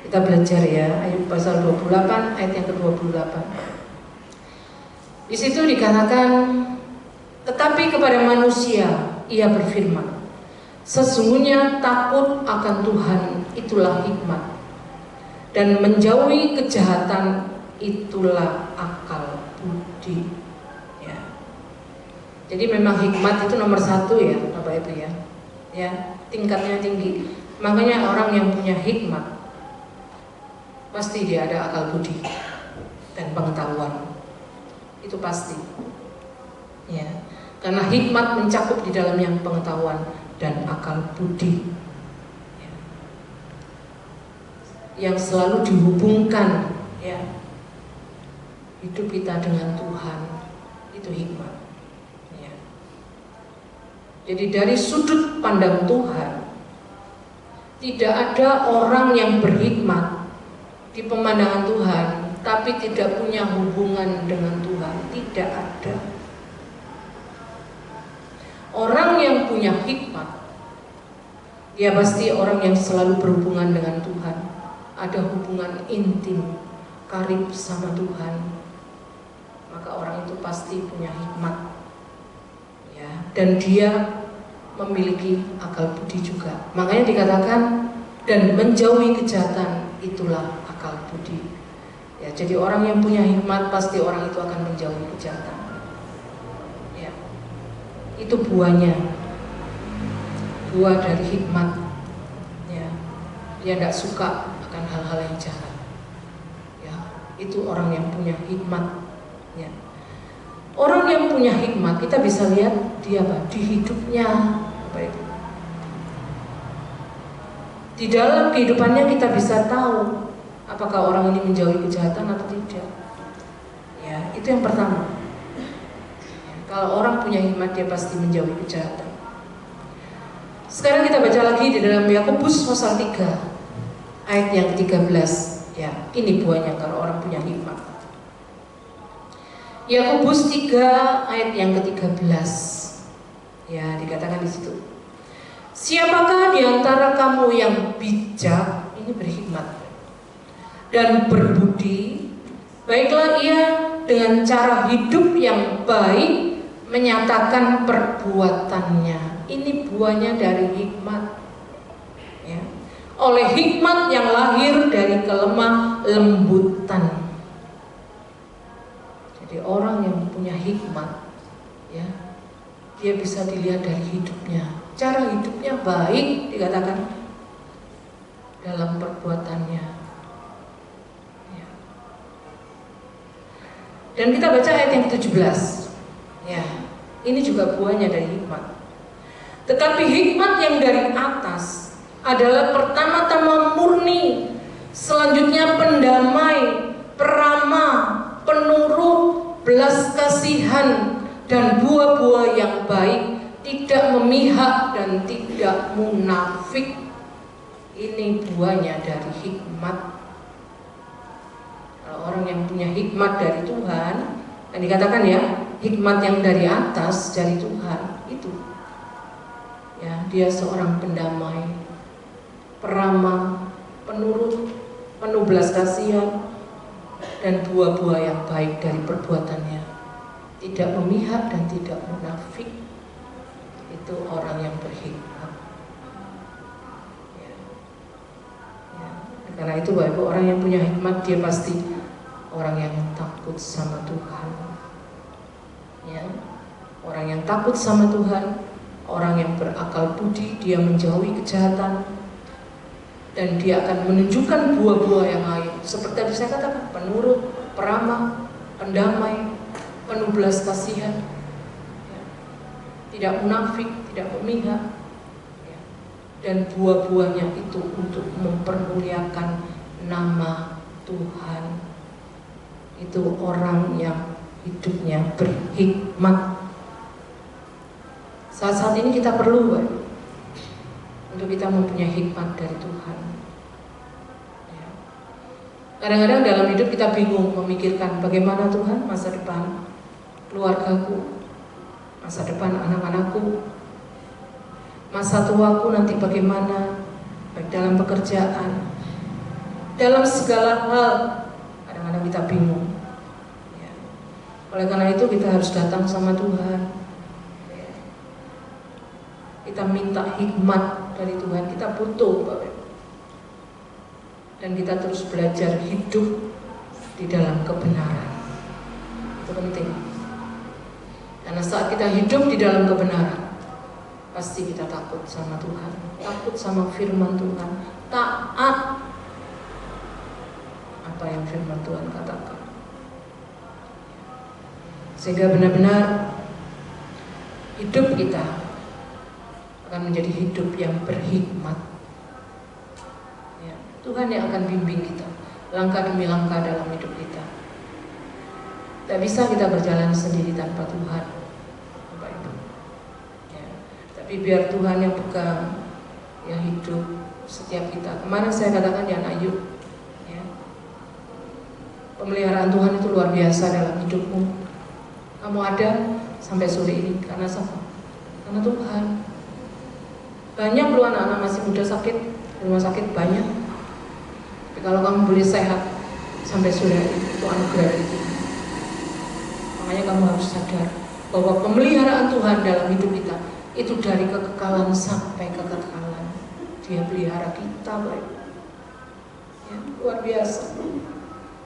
Kita belajar ya, Ayub pasal 28 ayat yang ke-28. Di situ dikatakan, tetapi kepada manusia ia berfirman, sesungguhnya takut akan Tuhan itulah hikmat, dan menjauhi kejahatan itulah akal budi. Ya. Jadi memang hikmat itu nomor satu ya, Bapak Ibu ya. Ya, tingkatnya tinggi. Makanya orang yang punya hikmat pasti dia ada akal budi dan pengetahuan. Itu pasti. Ya. Karena hikmat mencakup di dalam yang pengetahuan dan akal budi, ya, yang selalu dihubungkan, ya, hidup kita dengan Tuhan. Itu hikmat, ya. Jadi dari sudut pandang Tuhan, tidak ada orang yang berhikmat di pemandangan Tuhan tapi tidak punya hubungan dengan Tuhan. Tidak ada. Orang yang punya hikmat, dia pasti orang yang selalu berhubungan dengan Tuhan. Ada hubungan intim, karib sama Tuhan. Maka orang itu pasti punya hikmat, ya. Dan dia memiliki akal budi juga. Makanya dikatakan, dan menjauhi kejahatan itulah akal budi. Ya, jadi orang yang punya hikmat pasti orang itu akan menjauhi kejahatan. Itu buahnya, buah dari hikmat. Ya, dia tidak suka akan hal-hal yang jahat. Ya, itu orang yang punya hikmat. Ya, orang yang punya hikmat kita bisa lihat dia apa di hidupnya, Bapak Ibu. Di dalam kehidupannya kita bisa tahu apakah orang ini menjauhi kejahatan atau tidak. Ya, itu yang pertama. Kalau orang punya hikmat, dia pasti menjauhi kejahatan. Sekarang kita baca lagi di dalam Yakobus pasal 3 ayat yang ke-13. Ya, ini buahnya kalau orang punya hikmat. Yakobus 3 ayat yang ke-13. Ya, dikatakan di situ. Siapakah di antara kamu yang bijak, ini berhikmat dan berbudi, baiklah ia dengan cara hidup yang baik menyatakan perbuatannya. Ini buahnya dari hikmat, ya. Oleh hikmat yang lahir dari kelemah lembutan. Jadi orang yang punya hikmat, ya, dia bisa dilihat dari hidupnya. Cara hidupnya baik, dikatakan dalam perbuatannya, ya. Dan kita baca ayat yang ke-17. Ya, Ini juga buahnya dari hikmat. Tetapi hikmat yang dari atas adalah pertama-tama murni, selanjutnya pendamai, peramah, penurut, belas kasihan, dan buah-buah yang baik, tidak memihak dan tidak munafik. Ini buahnya dari hikmat. Kalau orang yang punya hikmat dari Tuhan, yang dikatakan ya, hikmat yang dari atas dari Tuhan itu, ya, dia seorang pendamai, peramah, penurut, penuh belas kasihan, dan buah-buah yang baik dari perbuatannya, tidak memihak dan tidak munafik. Itu orang yang berhikmat. Ya. Ya. Karena itu Bapak Ibu, orang yang punya hikmat dia pasti orang yang takut sama Tuhan. Ya. Orang yang takut sama Tuhan, orang yang berakal budi, dia menjauhi kejahatan, dan dia akan menunjukkan buah-buah yang lain. Seperti tadi saya katakan, penurut, peramah, pendamai, penuh belas kasihan, ya. Tidak munafik, tidak memihak, ya. Dan buah-buahnya itu untuk mempermuliakan nama Tuhan. Itu orang yang hidupnya berhikmat. Saat-saat ini kita perlu untuk kita mempunyai hikmat dari Tuhan. Ya. Kadang-kadang dalam hidup kita bingung memikirkan bagaimana Tuhan masa depan keluargaku, masa depan anak-anakku, masa tuaku nanti bagaimana, baik dalam pekerjaan, dalam segala hal. Kadang-kadang kita bingung. Ya. Oleh karena itu kita harus datang sama Tuhan. Kita minta hikmat dari Tuhan, kita butuh Bapak Ibu. Dan kita terus belajar hidup di dalam kebenaran. Itu penting. Karena saat kita hidup di dalam kebenaran, pasti kita takut sama Tuhan, takut sama firman Tuhan, taat apa yang firman Tuhan katakan. Sehingga benar-benar hidup kita akan menjadi hidup yang berhikmat. Ya, Tuhan yang akan bimbing kita langkah demi langkah dalam hidup kita. Tidak bisa kita berjalan sendiri tanpa Tuhan, Bapak Ibu. Ya, tapi biar Tuhan yang pegang ya hidup setiap kita. Kemarin saya katakan ya Ayub, ya, pemeliharaan Tuhan itu luar biasa dalam hidupmu. Kamu ada sampai sore ini karena siapa? Karena Tuhan. Banyak loh anak-anak masih muda sakit di rumah sakit, banyak. Tapi kalau kamu boleh sehat sampai sore itu anugerah dari Tuhan. Makanya kamu harus sadar bahwa pemeliharaan Tuhan dalam hidup kita itu dari kekekalan sampai kekekalan. Dia pelihara kita, baik. Ya, luar biasa.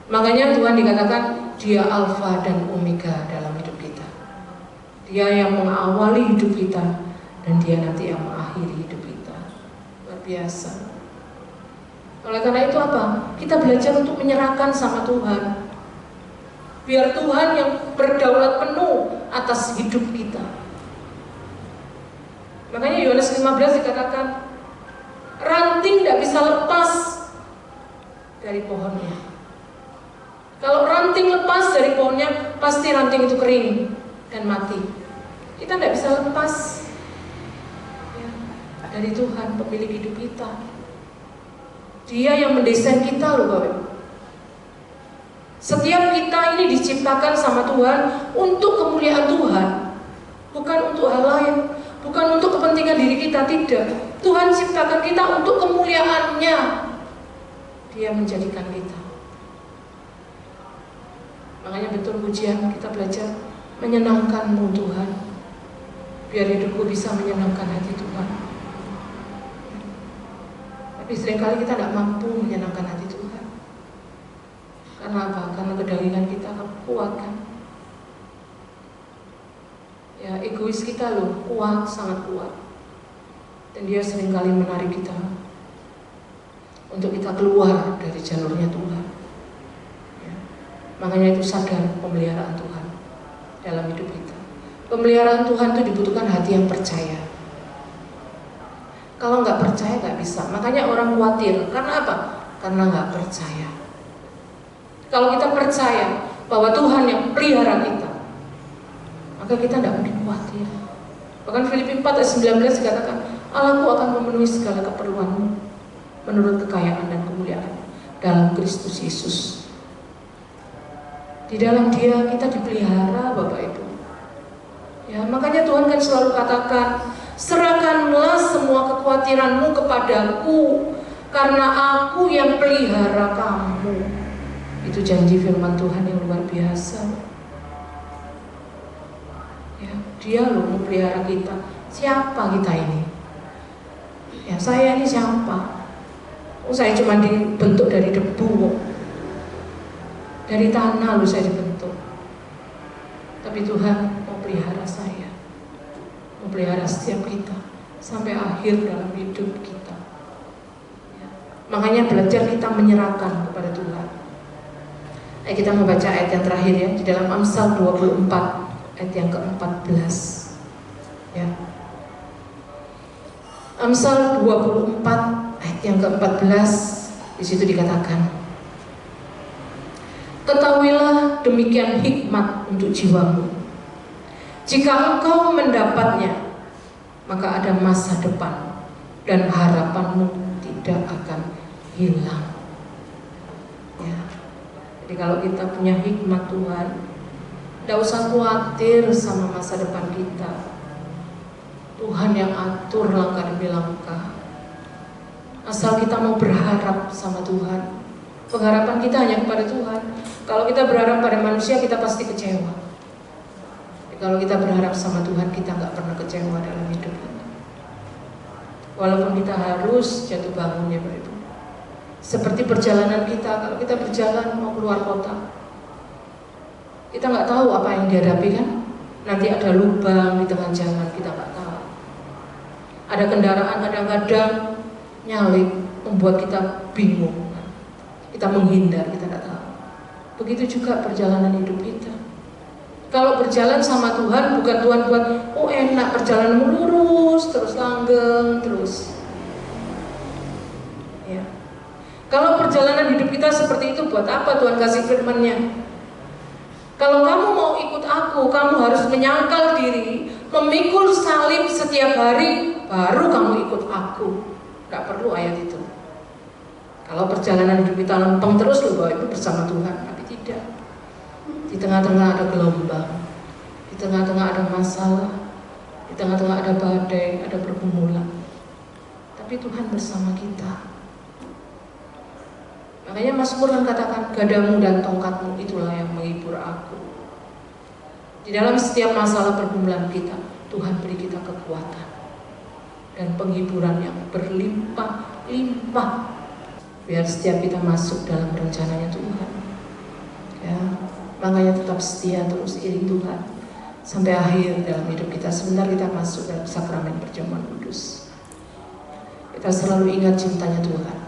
Makanya Tuhan dikatakan Dia Alfa dan Omega dalam hidup kita. Dia yang mengawali hidup kita, dan Dia nanti yang mengakhiri hidup kita. Luar biasa. Oleh karena itu apa? Kita belajar untuk menyerahkan sama Tuhan. Biar Tuhan yang berdaulat penuh atas hidup kita. Makanya Yohanes 15 dikatakan, ranting tidak bisa lepas dari pohonnya. Kalau ranting lepas dari pohonnya, pasti ranting itu kering dan mati. Kita tidak bisa lepas dari Tuhan, pemilik hidup kita. Dia yang mendesain kita loh Bapak. Setiap kita ini diciptakan sama Tuhan untuk kemuliaan Tuhan, bukan untuk hal lain, bukan untuk kepentingan diri kita, tidak. Tuhan ciptakan kita untuk kemuliaannya. Dia menjadikan kita. Makanya betul pujian kita belajar menyenangkan-Mu Tuhan. Biar hidupku bisa menyenangkan hati Tuhan. Tapi seringkali kita tidak mampu menyenangkan hati Tuhan. Karena apa? Karena kedagingan kita kuat kan. Ya, egois kita loh kuat, sangat kuat. Dan dia seringkali menarik kita untuk kita keluar dari jalurnya Tuhan. Ya. Makanya itu sadar pemeliharaan Tuhan dalam hidup kita. Pemeliharaan Tuhan itu dibutuhkan hati yang percaya. Kalau nggak percaya nggak bisa. Makanya orang khawatir. Karena apa? Karena nggak percaya. Kalau kita percaya bahwa Tuhan yang pelihara kita, maka kita tidak mungkin khawatir. Bahkan Filipi 4 ayat 19 dikatakan, Allahku akan memenuhi segala keperluanmu menurut kekayaan dan kemuliaan dalam Kristus Yesus. Di dalam Dia kita dipelihara, Bapak Ibu. Ya, makanya Tuhan kan selalu katakan, serahkanlah semua kekhawatiranmu kepadaku, karena aku yang pelihara kamu. Itu janji firman Tuhan yang luar biasa. Ya, Dia loh pelihara kita. Siapa kita ini? Ya, saya ini siapa? Oh, saya cuma dibentuk dari debu, dari tanah loh saya dibentuk. Tapi Tuhan mau pelihara saya, mau pelihara setiap kita sampai akhir dalam hidup kita. Ya. Makanya belajar kita menyerahkan kepada Tuhan. Kita mau baca ayat yang terakhir ya, di dalam Amsal 24 ayat yang ke-14. Ya. Amsal 24 ayat yang ke-14, di situ dikatakan, ketahuilah demikian hikmat untuk jiwamu. Jika engkau mendapatnya, maka ada masa depan dan harapanmu tidak akan hilang. Ya. Jadi kalau kita punya hikmat Tuhan, tidak usah khawatir sama masa depan kita. Tuhan yang atur langkah demi langkah. Asal kita mau berharap sama Tuhan. Pengharapan kita hanya kepada Tuhan. Kalau kita berharap pada manusia, kita pasti kecewa. Kalau kita berharap sama Tuhan, kita nggak pernah kecewa dalam hidup kita. Walaupun kita harus jatuh bangun ya Bapak Ibu. Seperti perjalanan kita, kalau kita berjalan mau keluar kota, kita nggak tahu apa yang dihadapi kan. Nanti ada lubang di tengah jalan, kita nggak tahu. Ada kendaraan kadang-kadang nyalip, membuat kita bingung. Kita menghindar, kita tidak tahu. Begitu juga perjalanan hidup kita. Kalau berjalan sama Tuhan, bukan Tuhan buat, oh enak perjalanan lurus, terus langgeng, terus. Ya. Kalau perjalanan hidup kita seperti itu, buat apa Tuhan kasih firman-Nya? Kalau kamu mau ikut aku, kamu harus menyangkal diri, memikul salib setiap hari, baru kamu ikut aku. Gak perlu ayat itu. Kalau perjalanan hidup kita lempeng terus loh Bapak Ibu bersama Tuhan, tapi tidak. Di tengah-tengah ada gelombang, di tengah-tengah ada masalah, di tengah-tengah ada badai, ada pergumulan. Tapi Tuhan bersama kita. Makanya Mazmur kan katakan, gadamu dan tongkatmu itulah yang menghibur aku. Di dalam setiap masalah pergumulan kita, Tuhan beri kita kekuatan dan penghiburan yang berlimpah-limpah. Biar setiap kita masuk dalam rencananya Tuhan. Ya, makanya tetap setia terus iring Tuhan sampai akhir dalam hidup kita. Sebentar kita masuk dalam sakramen perjamuan kudus. Kita selalu ingat cintanya Tuhan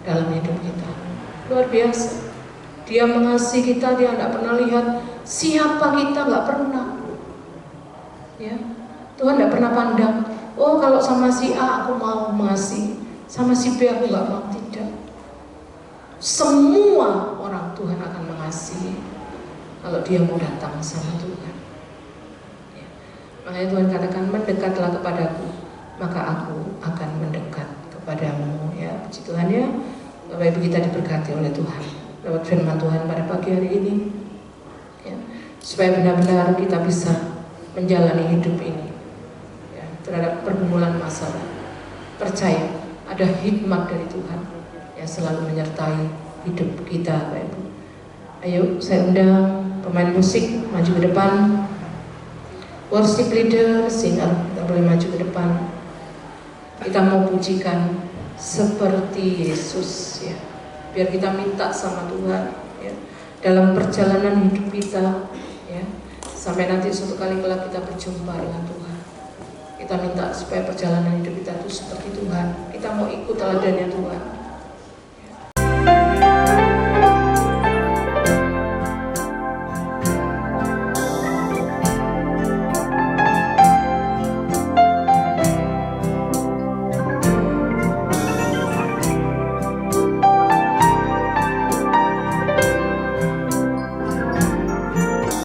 dalam hidup kita. Luar biasa. Dia mengasihi kita, Dia tidak pernah lihat siapa kita, nggak pernah. Ya, Tuhan tidak pernah pandang. Oh kalau sama si A aku mau mengasihi, sama si B aku nggak mau, tidak. Semua orang Tuhan akan mengasihi kalau dia mau datang sama Tuhan. Ya. Makanya Tuhan katakan, mendekatlah kepadaku, maka aku akan mendekat kepadamu. Ya, puji Tuhan ya. Bapak Ibu kita diberkati oleh Tuhan lewat firman Tuhan pada pagi hari ini. Ya. Supaya benar-benar kita bisa menjalani hidup ini ya, terhadap pergumulan masalah. Percaya ada hikmat dari Tuhan yang selalu menyertai hidup kita, Bapak Ibu. Ayo, saya undang pemain musik maju ke depan. Worship leader, singer, kita boleh maju ke depan. Kita mau pujikan seperti Yesus ya. Biar kita minta sama Tuhan ya, dalam perjalanan hidup kita ya, sampai nanti suatu kali kelak kita berjumpa dengan Tuhan. Kita minta supaya perjalanan hidup kita itu seperti Tuhan. Kita mau ikut teladannya Tuhan.